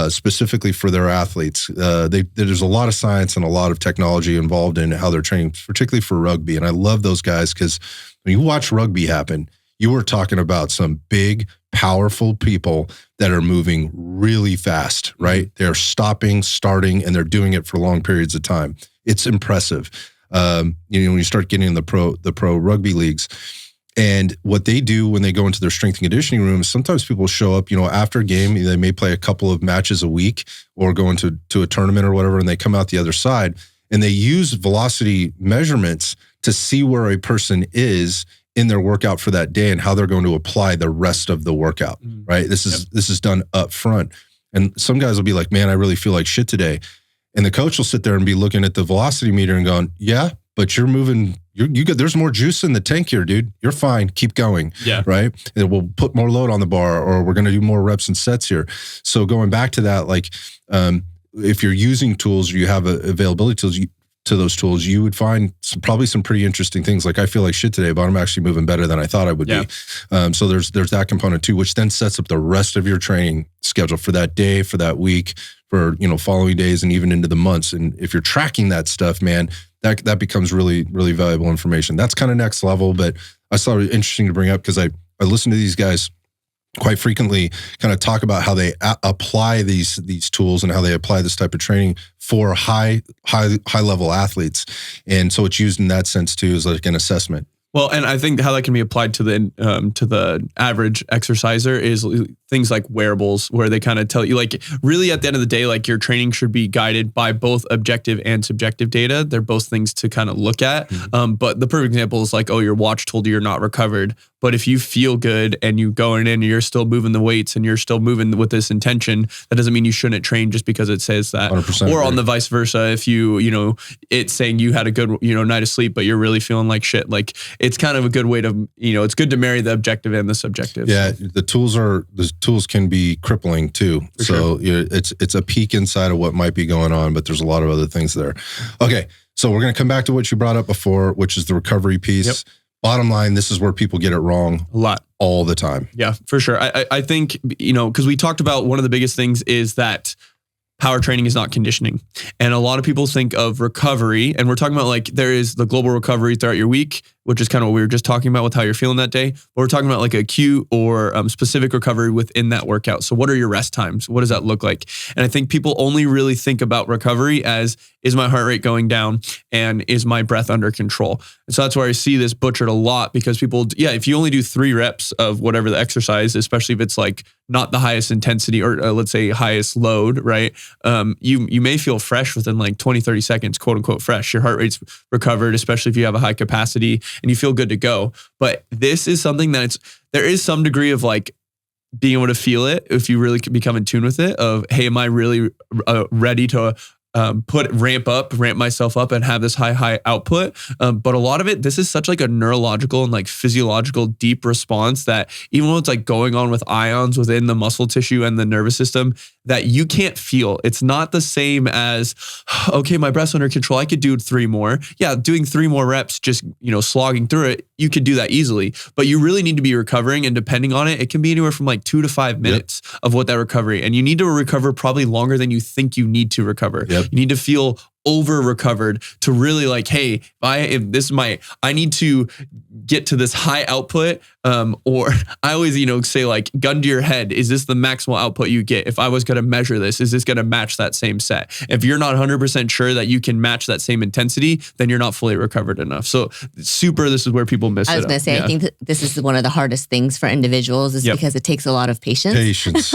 specifically for their athletes. There's a lot of science and a lot of technology involved in how they're training, particularly for rugby. And I love those guys because when you watch rugby happen, you are talking about some big, powerful people that are moving really fast, right? They're stopping, starting, and they're doing it for long periods of time. It's impressive. When you start getting in the pro rugby leagues, and what they do when they go into their strength and conditioning room is sometimes people show up, after a game, they may play a couple of matches a week or go into a tournament or whatever, and they come out the other side and they use velocity measurements to see where a person is in their workout for that day and how they're going to apply the rest of the workout, right? This is done up front. And some guys will be like, man, I really feel like shit today. And the coach will sit there and be looking at the velocity meter and going, yeah, but you're moving, there's more juice in the tank here, dude. You're fine. Keep going. Yeah. Right. And we'll put more load on the bar, or we're going to do more reps and sets here. So going back to that, like, if you're using tools, you have availability tools to those tools, you would find probably some pretty interesting things. Like, I feel like shit today, but I'm actually moving better than I thought I would be. So there's that component too, which then sets up the rest of your training schedule for that day, for that week, for, following days and even into the months. And if you're tracking that stuff, man, that becomes really, really valuable information. That's kind of next level, but I thought it was interesting to bring up because I listen to these guys quite frequently kind of talk about how they apply these tools and how they apply this type of training for high level athletes. And so it's used in that sense too, as like an assessment. Well, and I think how that can be applied to the average exerciser is things like wearables, where they kind of tell you, like, really at the end of the day, like, your training should be guided by both objective and subjective data. They're both things to kind of look at. But the perfect example is like, oh, your watch told you you're not recovered. But if you feel good and you going in and you're still moving the weights and you're still moving with this intention, that doesn't mean you shouldn't train just because it says that. 100% or agree. on the vice versa, if it's saying you had a good, night of sleep, but you're really feeling like shit. Like, it's kind of a good way to, it's good to marry the objective and the subjective. Yeah, the tools can be crippling too. For so it's a peek inside of what might be going on, but there's a lot of other things there. Okay, so we're going to come back to what you brought up before, which is the recovery piece. Yep. Bottom line, this is where people get it wrong A lot. all the time. Yeah, for sure. I think, because we talked about one of the biggest things is that power training is not conditioning. And a lot of people think of recovery, and we're talking about, like, there is the global recovery throughout your week, which is kind of what we were just talking about with how you're feeling that day. But we're talking about like acute or specific recovery within that workout. So what are your rest times? What does that look like? And I think people only really think about recovery as, is my heart rate going down and is my breath under control? And so that's where I see this butchered a lot, because people, if you only do 3 reps of whatever the exercise, especially if it's like not the highest intensity or let's say highest load, right? You may feel fresh within like 20, 30 seconds, quote unquote fresh. Your heart rate's recovered, especially if you have a high capacity and you feel good to go. But this is something that there is some degree of like being able to feel it if you really become in tune with it of, hey, am I really ready to ramp myself up and have this high output. But a lot of it, this is such like a neurological and like physiological deep response that even when it's like going on with ions within the muscle tissue and the nervous system, that you can't feel. It's not the same as, okay, my breath's under control, I could do 3 more. Yeah, doing 3 more reps, just, slogging through it, you could do that easily. But you really need to be recovering, and depending on it, it can be anywhere from like 2 to 5 minutes of what that recovery. And you need to recover probably longer than you think you need to recover. You need to feel over recovered to really like, hey, I need to get to this high output. Or I always, say like, gun to your head, is this the maximal output you get? If I was going to measure this, is this going to match that same set? If you're not 100% sure that you can match that same intensity, then you're not fully recovered enough. So this is where people miss it. I was going to say, I think that this is one of the hardest things for individuals is because it takes a lot of patience. Patience.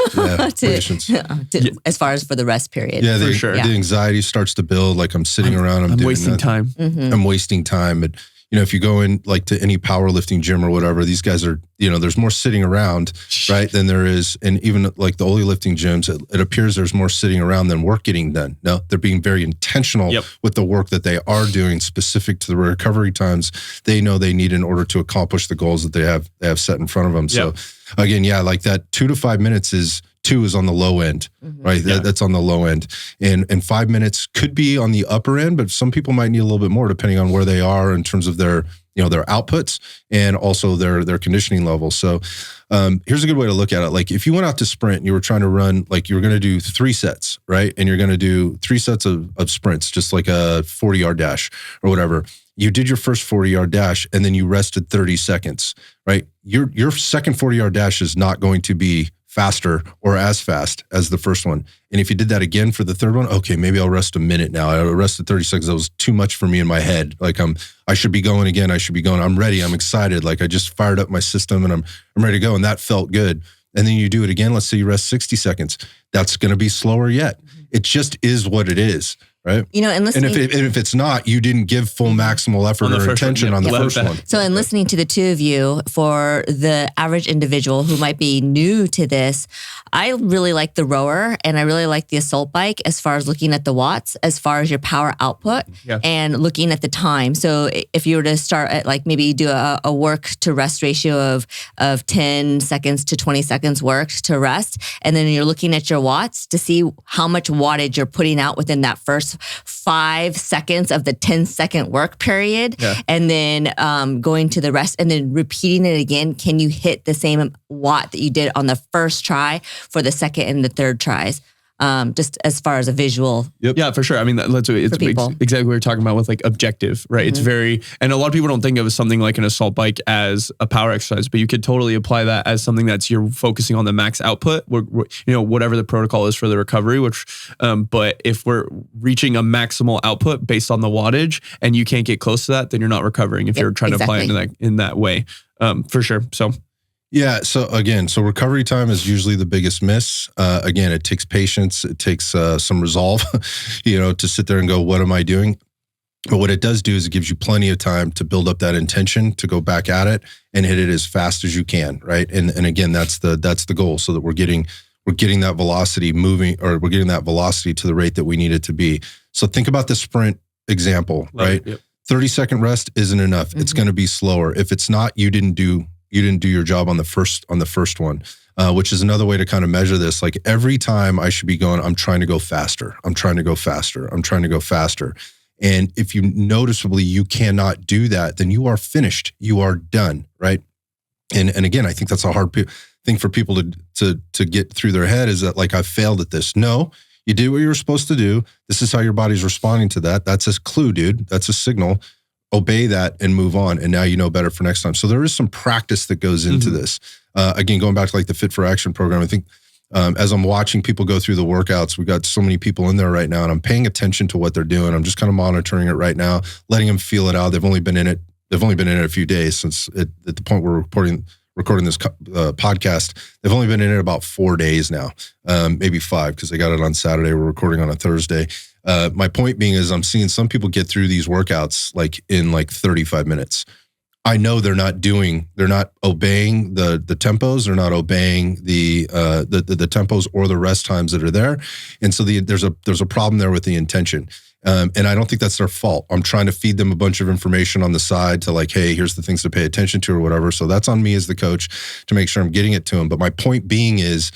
As far as for the rest period. Yeah, for sure. The anxiety starts to build. Like, I'm sitting around, I'm doing wasting time. Mm-hmm. I'm wasting time. But if you go in like to any powerlifting gym or whatever, these guys are, there's more sitting around, right, than there is. And even like the Oli lifting gyms, it appears there's more sitting around than work getting done. No, they're being very intentional with the work that they are doing, specific to the recovery times they know they need in order to accomplish the goals that they have set in front of them. So again, like that 2 to 5 minutes is on the low end, right? That's on the low end. And 5 minutes could be on the upper end, but some people might need a little bit more depending on where they are in terms of their outputs and also their conditioning levels. So here's a good way to look at it. Like, if you went out to sprint and you were trying to run, like, you were going to do 3 sets, right? And you're going to do 3 sets of sprints, just like a 40-yard dash or whatever. You did your first 40-yard dash and then you rested 30 seconds, right? Your second 40-yard dash is not going to be faster or as fast as the first one. And if you did that again for the third one, okay, maybe I'll rest a minute now. I rested 30 seconds. That was too much for me in my head. Like, I should be going again. I should be going. I'm ready. I'm excited. Like, I just fired up my system and I'm ready to go. And that felt good. And then you do it again. Let's say you rest 60 seconds. That's going to be slower yet. It just is what it is. Right. And listening, and if it's not, you didn't give full maximal effort or attention on the first one. So in listening to the two of you, for the average individual who might be new to this, I really like the rower and I really like the assault bike as far as looking at the watts, as far as your power output and looking at the time. So if you were to start at like maybe do a work to rest ratio of 10 seconds to 20 seconds work to rest, and then you're looking at your watts to see how much wattage you're putting out within that first 5 seconds of the 10-second work period, and then going to the rest and then repeating it again. Can you hit the same watt that you did on the first try for the second and the third tries? just as far as a visual. Yeah, for sure. I mean, it's exactly what we're talking about with like objective, right? It's very, and a lot of people don't think of something like an assault bike as a power exercise, but you could totally apply that as something that's you're focusing on the max output, whatever the protocol is for the recovery, but if we're reaching a maximal output based on the wattage and you can't get close to that, then you're not recovering if you're trying to apply it in that way, for sure. So. Yeah. So recovery time is usually the biggest miss. Again, it takes patience. It takes some resolve, to sit there and go, what am I doing? But what it does do is it gives you plenty of time to build up that intention to go back at it and hit it as fast as you can. Right. And again, that's the goal, so that we're getting that velocity moving, or we're getting that velocity to the rate that we need it to be. So think about the sprint example, right? 30-second rest isn't enough. It's going to be slower. If it's not, you didn't do your job on the first one, which is another way to kind of measure this. Like every time I should be going, I'm trying to go faster. I'm trying to go faster. I'm trying to go faster. And if you noticeably you cannot do that, then you are finished. You are done, right? And again, I think that's a hard thing for people to get through their head, is that like, I've failed at this. No, you did what you were supposed to do. This is how your body's responding to that. That's a clue, dude. That's a signal. Obey that and move on. And now you know better for next time. So there is some practice that goes into this. Again, going back to like the Fit for Action program, I think as I'm watching people go through the workouts, we've got so many people in there right now, and I'm paying attention to what they're doing. I'm just kind of monitoring it right now, letting them feel it out. They've only been in it a few days since at the point we're recording this podcast. They've only been in it about 4 days now, maybe 5, because they got it on Saturday. We're recording on a Thursday. My point being is I'm seeing some people get through these workouts like in like 35 minutes. I know they're not obeying the tempos. They're not obeying the tempos or the rest times that are there. And so there's a problem there with the intention. And I don't think that's their fault. I'm trying to feed them a bunch of information on the side to like, hey, here's the things to pay attention to or whatever. So that's on me as the coach to make sure I'm getting it to them. But my point being is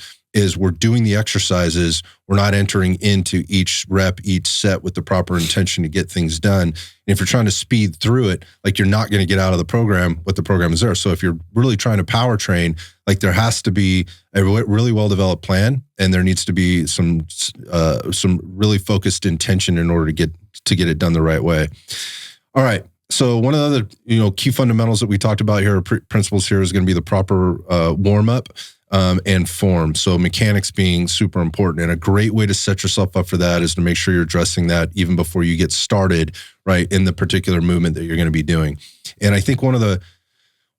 we're doing the exercises. We're not entering into each rep, each set with the proper intention to get things done. And if you're trying to speed through it, like you're not going to get out of the program what the program is there. So if you're really trying to power train, like there has to be a really well-developed plan, and there needs to be some really focused intention in order to get it done the right way. All right. So one of the other key fundamentals that we talked about here, principles here, is going to be the proper warm-up. And form. So mechanics being super important, and a great way to set yourself up for that is to make sure you're addressing that even before you get started, right, in the particular movement that you're going to be doing. And I think one of the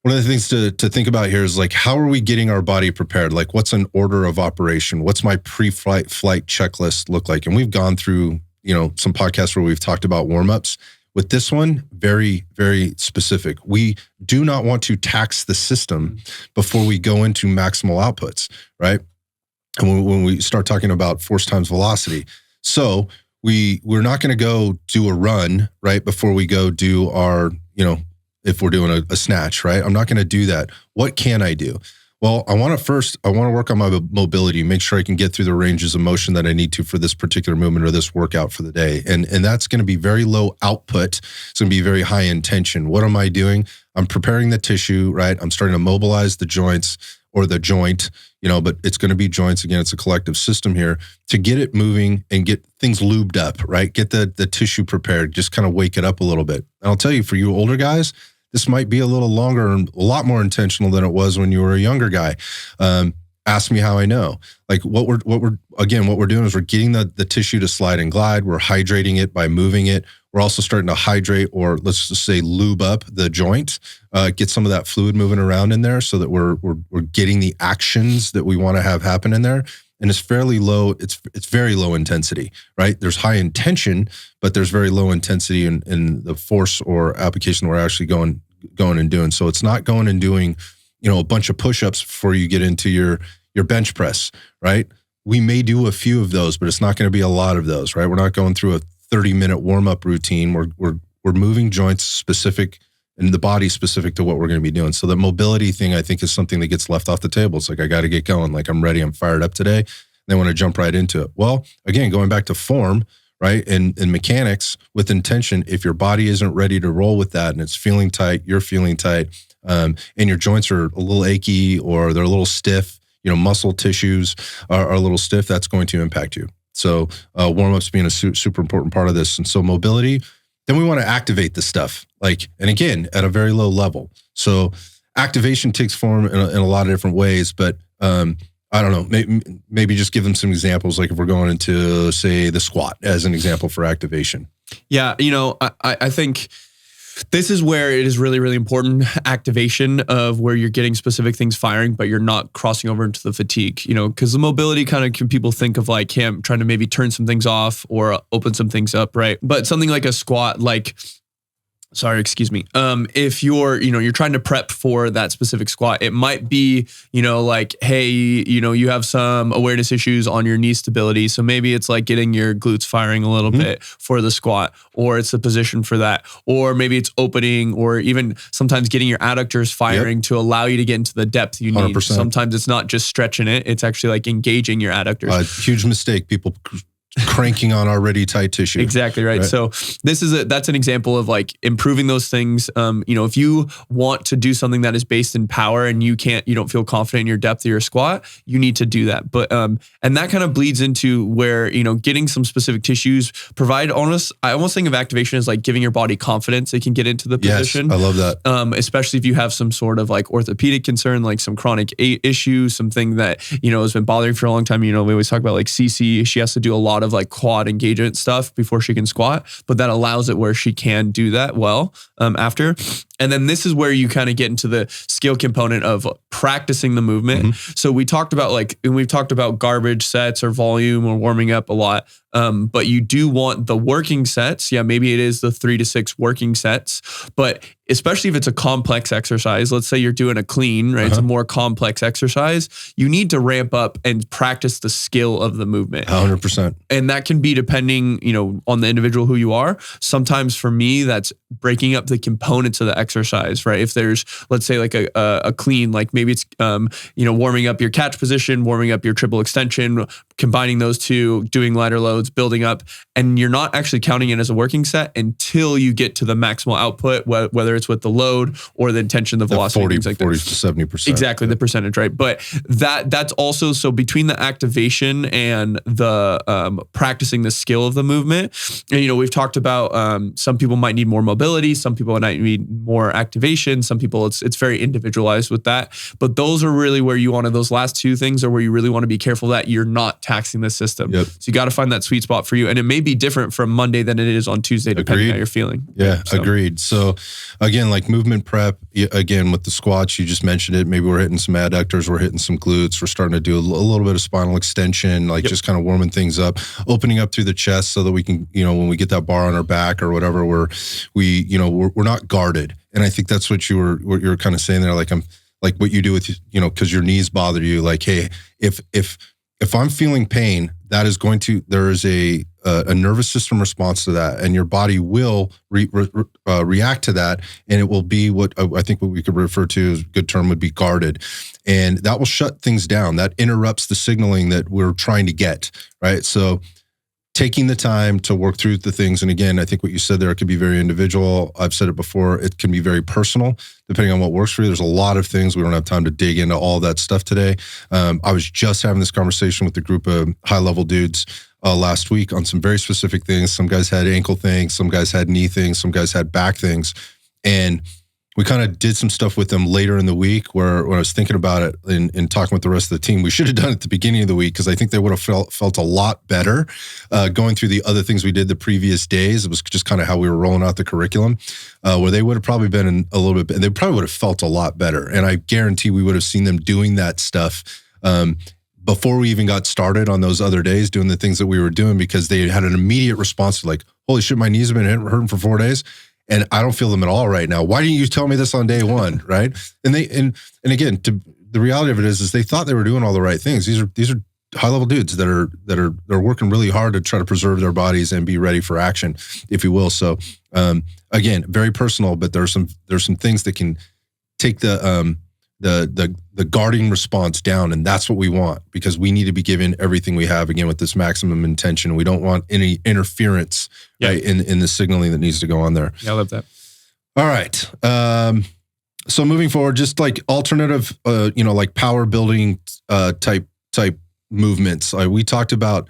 things to think about here is like, how are we getting our body prepared? Like, what's an order of operation? What's my pre-flight checklist look like? And we've gone through, some podcasts where we've talked about warm-ups. With this one, very, very specific. We do not want to tax the system before we go into maximal outputs, right? And when we start talking about force times velocity. So we're not going to go do a run, right, before we go do our, if we're doing a snatch, right? I'm not going to do that. What can I do? Well, I want to work on my mobility, make sure I can get through the ranges of motion that I need to for this particular movement or this workout for the day. And that's going to be very low output. It's going to be very high intention. What am I doing? I'm preparing the tissue, right? I'm starting to mobilize the joints or the joint, but it's going to be joints. Again, it's a collective system here to get it moving and get things lubed up, right? Get the tissue prepared, just kind of wake it up a little bit. And I'll tell you, for you older guys, this might be a little longer and a lot more intentional than it was when you were a younger guy. Ask me how I know. Like what we're doing is we're getting the tissue to slide and glide. We're hydrating it by moving it. We're also starting to hydrate, or let's just say lube up the joint, get some of that fluid moving around in there so that we're getting the actions that we want to have happen in there. And it's fairly low. It's very low intensity, right? There's high intention, but there's very low intensity in the force or application we're actually going and doing. So it's not going and doing, a bunch of push-ups before you get into your bench press, right? We may do a few of those, but it's not going to be a lot of those, right? We're not going through a 30-minute warm-up routine. We're moving joints specific and the body specific to what we're going to be doing. So the mobility thing, I think, is something that gets left off the table. It's like, I got to get going. Like, I'm ready. I'm fired up today. And they want to jump right into it. Well, again, going back to form, right? And mechanics with intention, if your body isn't ready to roll with that and it's feeling tight, you're feeling tight, and your joints are a little achy or they're a little stiff, muscle tissues are a little stiff, that's going to impact you. So warm-ups being a super important part of this. And so mobility, then we want to activate the stuff, and again, at a very low level. So activation takes form in a lot of different ways, but I don't know, maybe just give them some examples, like if we're going into, say, the squat as an example for activation. Yeah, I think this is where it is really, really important, activation of where you're getting specific things firing, but you're not crossing over into the fatigue, because the mobility kind of, people think of like, hey, I'm trying to maybe turn some things off or open some things up, right? But something like a squat, if you're trying to prep for that specific squat, it might be, hey, you have some awareness issues on your knee stability. So maybe it's like getting your glutes firing a little bit for the squat, or it's the position for that, or maybe it's opening, or even sometimes getting your adductors firing to allow you to get into the depth you need. 100%. Sometimes it's not just stretching it. It's actually like engaging your adductors. Huge mistake. People cranking on already tight tissue. Exactly right. So that's an example of like improving those things. If you want to do something that is based in power and you don't feel confident in your depth of your squat, you need to do that. But and that kind of bleeds into where getting some specific tissues I almost think of activation as like giving your body confidence it can get into the position. Yes, I love that. Especially if you have some sort of like orthopedic concern, like some chronic issue, something that has been bothering you for a long time. We always talk about like CeCe. She has to do a lot of like quad engagement stuff before she can squat, but that allows it where she can do that well after. And then this is where you kind of get into the skill component of practicing the movement. So we've talked about garbage sets or volume or warming up a lot. But you do want the working sets. Yeah, maybe it is the 3 to 6 working sets, but especially if it's a complex exercise, let's say you're doing a clean, right? It's a more complex exercise. You need to ramp up and practice the skill of the movement. 100%. And that can be depending, on the individual who you are. Sometimes for me, that's breaking up the components of the exercise, right? If there's, let's say like a clean, like maybe it's, warming up your catch position, warming up your triple extension, combining those two, doing lighter loads, building up, and you're not actually counting it as a working set until you get to the maximal output, whether it's with the load or the intention, the velocity, 40 things like to that. 70%. Exactly, the percentage, right? But that's also, so between the activation and the practicing the skill of the movement, and, we've talked about some people might need more mobility, some people might need more activation, some people it's very individualized with that. But those are really where you want to, those last two things are where you really want to be careful that you're not taxing the system. Yep. So you got to find that sweet spot for you. And it may be different from Monday than it is on Tuesday, depending on how you're feeling. Yeah, agreed. So again, like movement prep, again, with the squats, you just mentioned it. Maybe we're hitting some adductors, we're hitting some glutes. We're starting to do a little bit of spinal extension, just kind of warming things up, opening up through the chest so that we can, when we get that bar on our back or whatever, we're not guarded. And I think that's what you're kind of saying there. Like like what you do with, cause your knees bother you. Like, hey, if I'm feeling pain, there is a nervous system response to that, and your body will react to that, and it will be what I think what we could refer to as a good term would be guarded, and that will shut things down. That interrupts the signaling that we're trying to get, right? So taking the time to work through the things, and again, I think what you said there, it could be very individual. I've said it before, it can be very personal, depending on what works for you. There's a lot of things. We don't have time to dig into all that stuff today. I was just having this conversation with a group of high-level dudes last week on some very specific things. Some guys had ankle things, some guys had knee things, some guys had back things. And we kind of did some stuff with them later in the week where when I was thinking about it and talking with the rest of the team, we should have done it at the beginning of the week because I think they would have felt a lot better going through the other things we did the previous days. It was just kind of how we were rolling out the curriculum where they would have probably been in a little bit, and they probably would have felt a lot better. And I guarantee we would have seen them doing that stuff before we even got started on those other days, doing the things that we were doing, because they had an immediate response to like, holy shit, my knees have been hurting for 4 days. And I don't feel them at all right now. Why didn't you tell me this on day one, right? And again, the reality of it is they thought they were doing all the right things. These are high-level dudes that are working really hard to try to preserve their bodies and be ready for action, if you will. So again, very personal, but there's some things that can take the guarding response down, and that's what we want, because we need to be given everything we have, again, with this maximum intention. We don't want any interference right, in the signaling that needs to go on there. Yeah, I love that. All right. So moving forward, just like alternative, like power building type movements. We talked about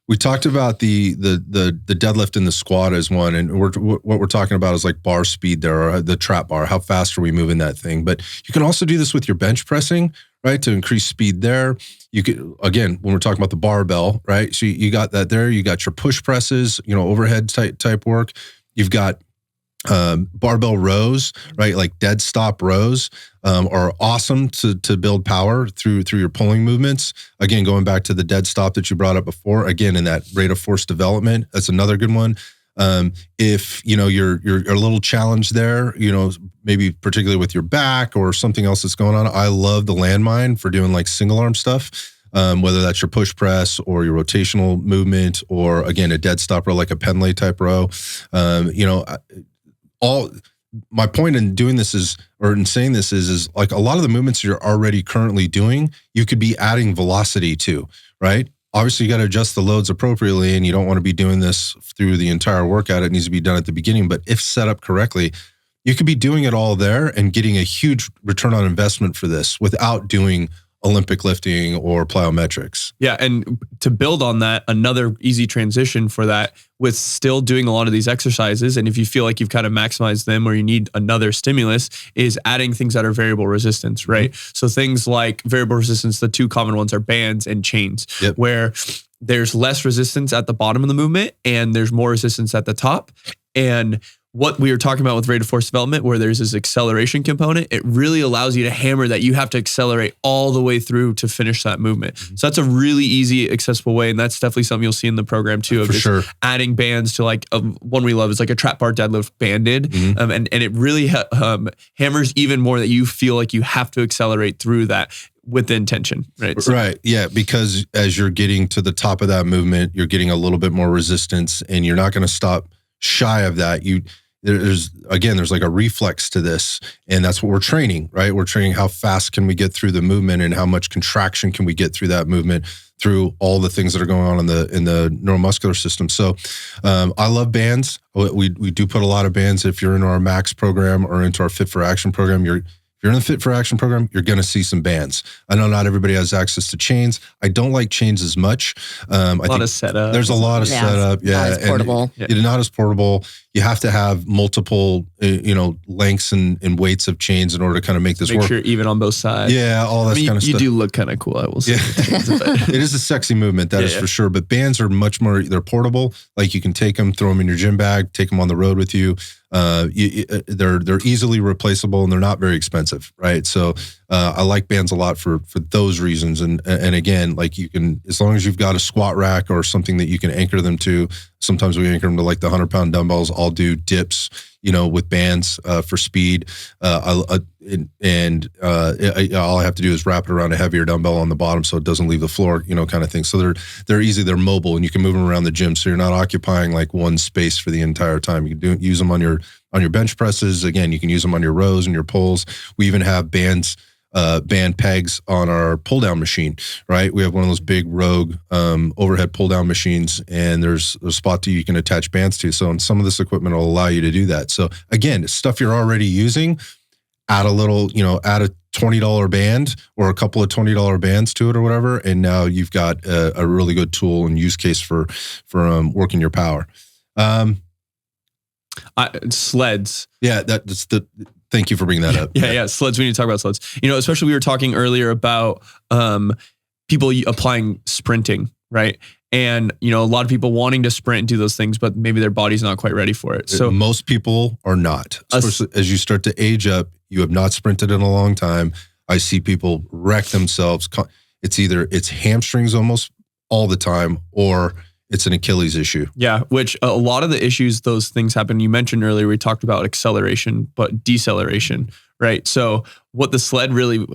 the deadlift and the squat as one, and what we're talking about is like bar speed there, or the trap bar. How fast are we moving that thing? But you can also do this with your bench pressing, right? To increase speed there. You could, again, when we're talking about the barbell, right? So you got that there. You got your push presses, overhead type work. You've got barbell rows, right? Like dead stop rows are awesome to build power through your pulling movements. Again, going back to the dead stop that you brought up before, again, in that rate of force development, that's another good one. If you're a little challenged there, maybe particularly with your back or something else that's going on, I love the landmine for doing like single arm stuff. Whether that's your push press or your rotational movement, or again, a dead stop row, like a Pendlay type row. My point in doing this is like a lot of the movements you're already currently doing, you could be adding velocity to, right? Obviously, you got to adjust the loads appropriately, and you don't want to be doing this through the entire workout. It needs to be done at the beginning, but if set up correctly, you could be doing it all there and getting a huge return on investment for this without doing Olympic lifting or plyometrics. Yeah. And to build on that, another easy transition for that, with still doing a lot of these exercises, and if you feel like you've kind of maximized them or you need another stimulus, is adding things that are variable resistance, right? Mm-hmm. So things like variable resistance, the two common ones are bands and chains, where there's less resistance at the bottom of the movement and there's more resistance at the top. And what we were talking about with rate of force development, where there's this acceleration component, it really allows you to hammer that you have to accelerate all the way through to finish that movement. Mm-hmm. So that's a really easy, accessible way. And that's definitely something you'll see in the program too, of for just sure. adding bands to like one we love is like a trap bar deadlift banded. Mm-hmm. And it really hammers even more that you feel like you have to accelerate through that with the intention, right? So, right. Yeah. Because as you're getting to the top of that movement, you're getting a little bit more resistance, and you're not going to stop shy of that. There's like a reflex to this, and that's what we're training, right? We're training how fast can we get through the movement, and how much contraction can we get through that movement through all the things that are going on in the neuromuscular system. So I love bands. We do put a lot of bands. If you're in our Max program or into our Fit for Action program, if you're in the Fit for Action program, you're going to see some bands. I know not everybody has access to chains. I don't like chains as much. A lot of setup. There's a lot of setup. Yeah. Not as portable. Not as portable. You have to have multiple, lengths and weights of chains in order to kind of make this work. Make sure you're even on both sides. Yeah, all that kind of stuff. You do look kind of cool, I will say. Yeah. It is a sexy movement, that is for sure. But bands are much more, they're portable. Like you can take them, throw them in your gym bag, take them on the road with you. They're easily replaceable, and they're not very expensive, right? So I like bands a lot for those reasons. And again, like you can, as long as you've got a squat rack or something that you can anchor them to. Sometimes we anchor them to like the 100-pound dumbbells. I'll do dips, with bands for speed. All I have to do is wrap it around a heavier dumbbell on the bottom so it doesn't leave the floor, kind of thing. So they're easy, they're mobile, and you can move them around the gym. So you're not occupying like one space for the entire time. You can use them on your bench presses. Again, you can use them on your rows and your pulls. We even have band pegs on our pull down machine, right? We have one of those big Rogue overhead pull down machines, and there's a spot that you can attach bands to. So some of this equipment will allow you to do that. So again, stuff you're already using, add a little, add a $20 band or a couple of $20 bands to it or whatever. And now you've got a really good tool and use case for working your power. Sleds. Yeah, that's thank you for bringing that up. Yeah. Sleds. We need to talk about sleds. Especially we were talking earlier about people applying sprinting, right? And, a lot of people wanting to sprint and do those things, but maybe their body's not quite ready for it. So most people are not. Especially as you start to age up, you have not sprinted in a long time. I see people wreck themselves. It's hamstrings almost all the time, or it's an Achilles issue. Yeah, which a lot of the issues, those things happen. You mentioned earlier, we talked about acceleration, but deceleration, right? So what the sled really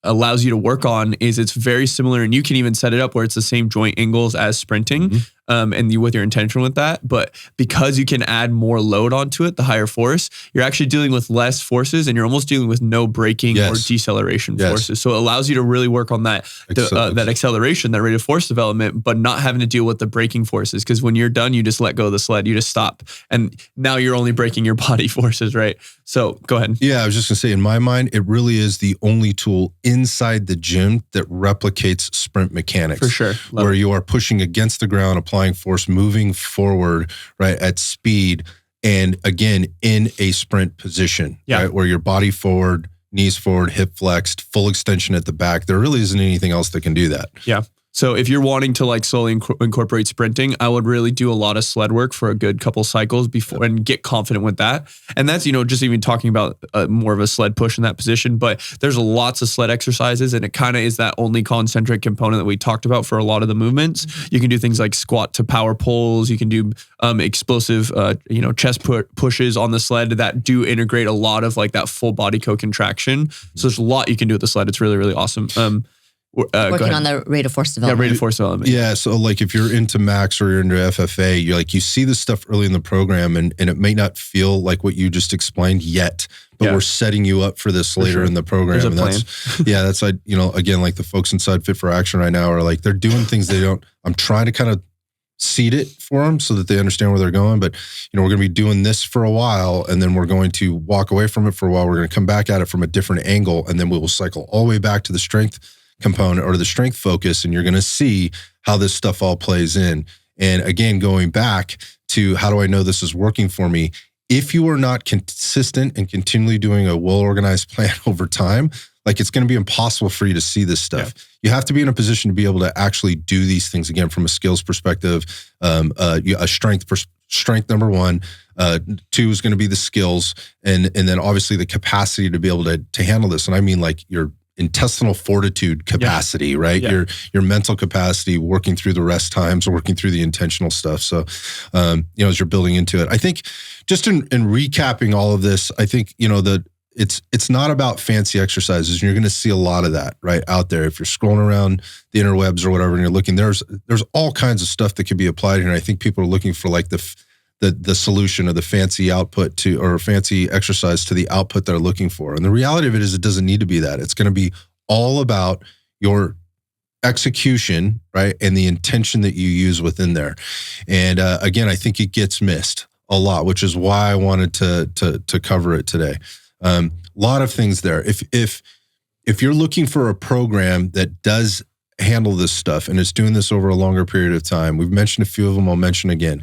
allows you to work on is it's very similar, and you can even set it up where it's the same joint angles as sprinting. and with your intention with that. But because you can add more load onto it, the higher force, you're actually dealing with less forces, and you're almost dealing with no braking or deceleration forces. So it allows you to really work on that that acceleration, that rate of force development, but not having to deal with the braking forces. Because when you're done, you just let go of the sled, you just stop, and now you're only braking your body forces, right? So go ahead. Yeah, I was just gonna say, in my mind, it really is the only tool inside the gym that replicates sprint mechanics. For sure. Where you are pushing against the ground, applying force, moving forward, right, at speed, and again, in a sprint position, right, where your body forward, knees forward, hip flexed, full extension at the back. There really isn't anything else that can do that. Yeah. So if you're wanting to like slowly incorporate sprinting, I would really do a lot of sled work for a good couple cycles before and get confident with that. And that's, just even talking about more of a sled push in that position, but there's lots of sled exercises, and it kind of is that only concentric component that we talked about for a lot of the movements. You can do things like squat to power pulls. You can do explosive, chest pushes on the sled that do integrate a lot of like that full body co-contraction. So there's a lot you can do with the sled. It's really, really awesome. Working on the rate of force development. Yeah, rate of force development. Yeah, so like if you're into max or you're into FFA, you see this stuff early in the program, and it may not feel like what you just explained yet, but we're setting you up for this later in the program. There's a and plan. that's like, again, like the folks inside Fit for Action right now are like, they're doing things they don't. I'm trying to kind of seed it for them so that they understand where they're going. But, we're going to be doing this for a while, and then we're going to walk away from it for a while. We're going to come back at it from a different angle, and then we will cycle all the way back to the strength component or the strength focus, and you're going to see how this stuff all plays in. And again, going back to how do I know this is working for me? If you are not consistent and continually doing a well-organized plan over time, like it's going to be impossible for you to see this stuff. Yeah. You have to be in a position to be able to actually do these things again from a skills perspective. A strength number one. Two is going to be the skills, and then obviously the capacity to be able to handle this. And I mean like your intestinal fortitude capacity, right? Your mental capacity, working through the rest times, working through the intentional stuff. So, as you're building into it, I think just in recapping all of this, I think, it's not about fancy exercises. And you're going to see a lot of that right out there. If you're scrolling around the interwebs or whatever, and you're looking, there's all kinds of stuff that could be applied here. And I think people are looking for like the solution of the fancy output or fancy exercise to the output they're looking for. And the reality of it is it doesn't need to be that. It's going to be all about your execution, right? And the intention that you use within there. And again, I think it gets missed a lot, which is why I wanted to cover it today. A lot of things there. If you're looking for a program that does handle this stuff and it's doing this over a longer period of time, we've mentioned a few of them, I'll mention again.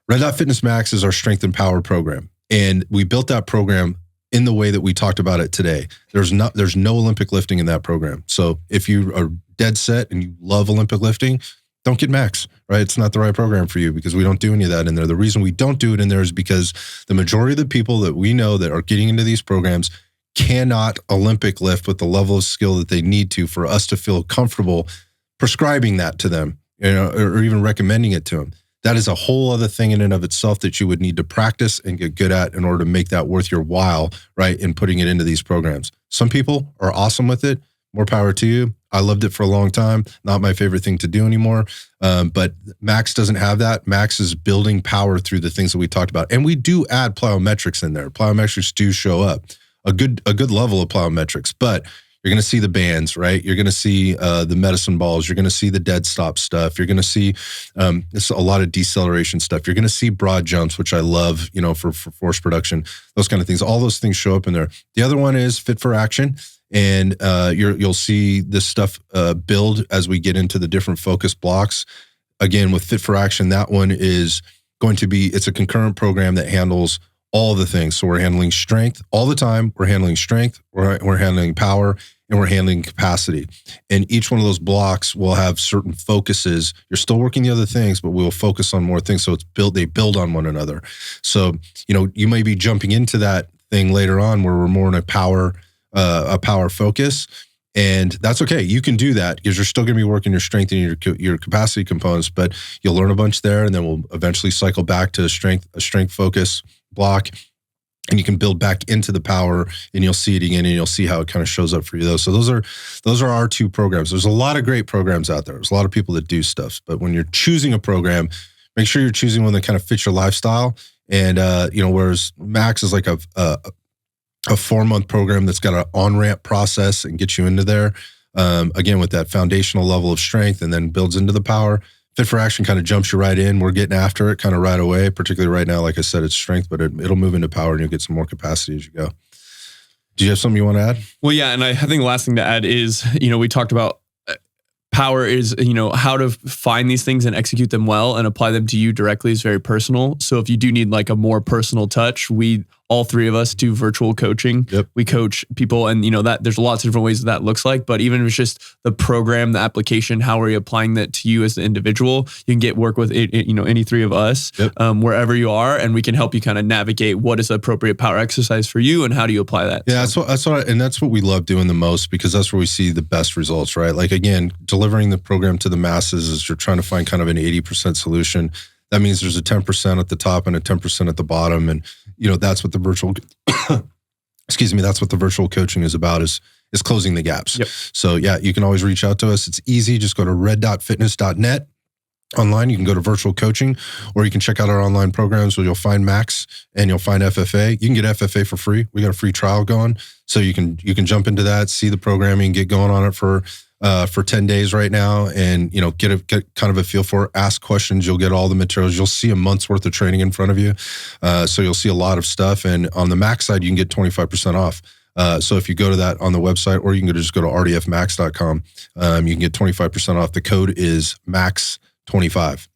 Red Dot Fitness Max is our strength and power program. And we built that program in the way that we talked about it today. There's no Olympic lifting in that program. So if you are dead set and you love Olympic lifting, don't get Max, right? It's not the right program for you because we don't do any of that in there. The reason we don't do it in there is because the majority of the people that we know that are getting into these programs cannot Olympic lift with the level of skill that they need to for us to feel comfortable prescribing that to them, or even recommending it to them. That is a whole other thing in and of itself that you would need to practice and get good at in order to make that worth your while, right? In putting it into these programs. Some people are awesome with it. More power to you. I loved it for a long time. Not my favorite thing to do anymore. But Max doesn't have that. Max is building power through the things that we talked about. And we do add plyometrics in there. Plyometrics do show up. A good level of plyometrics, but you're going to see the bands, right? You're going to see the medicine balls. You're going to see the dead stop stuff. You're going to see a lot of deceleration stuff. You're going to see broad jumps, which I love, for force production, those kind of things. All those things show up in there. The other one is Fit for Action. And you'll see this stuff build as we get into the different focus blocks. Again, with Fit for Action, that one is going to be, it's a concurrent program that handles all the things. So we're handling strength all the time. We're handling strength, we're handling power, and we're handling capacity. And each one of those blocks will have certain focuses. You're still working the other things, but we'll focus on more things. So they build on one another. So, you may be jumping into that thing later on where we're more in a power focus. And that's okay. You can do that because you're still going to be working your strength and your capacity components, but you'll learn a bunch there, and then we'll eventually cycle back to a strength focus block. and you can build back into the power, and you'll see it again, and you'll see how it kind of shows up for you. So those are our 2 programs. There's a lot of great programs out there. There's a lot of people that do stuff, but when you're choosing a program, make sure you're choosing one that kind of fits your lifestyle. And whereas Max is like a 4-month program that's got an on-ramp process and gets you into there. Again, with that foundational level of strength, and then builds into the power. Fit for Action kind of jumps you right in. We're getting after it kind of right away, particularly right now. Like I said, it's strength, but it'll move into power, and you'll get some more capacity as you go. Do you have something you want to add? Well, yeah. And I think the last thing to add is, we talked about power is, how to find these things and execute them well and apply them to you directly is very personal. So if you do need like a more personal touch, all 3 of us do virtual coaching. Yep. We coach people, and that there's lots of different ways that looks like, but even if it's just the program, the application, how are you applying that to you as the individual, you can work with any 3 of us, yep. Wherever you are, and we can help you kind of navigate what is the appropriate power exercise for you and how do you apply that. Yeah, that's what we love doing the most, because that's where we see the best results, right? Like, again, delivering the program to the masses is you're trying to find kind of an 80% solution. That means there's a 10% at the top and a 10% at the bottom. And, that's what the virtual, that's what the virtual coaching is about, is closing the gaps. Yep. So yeah, you can always reach out to us. It's easy. Just go to red.fitness.net. Online, you can go to virtual coaching, or you can check out our online programs where you'll find Max and you'll find FFA. You can get FFA for free. We got a free trial going. So you can jump into that, see the programming, get going on it for 10 days right now, and get kind of a feel for it. Ask questions. You'll get all the materials. You'll see a month's worth of training in front of you. So you'll see a lot of stuff. And on the Max side, you can get 25% off. So if you go to that on the website, or you can just go to rdfmax.com, you can get 25% off. The code is MAX25.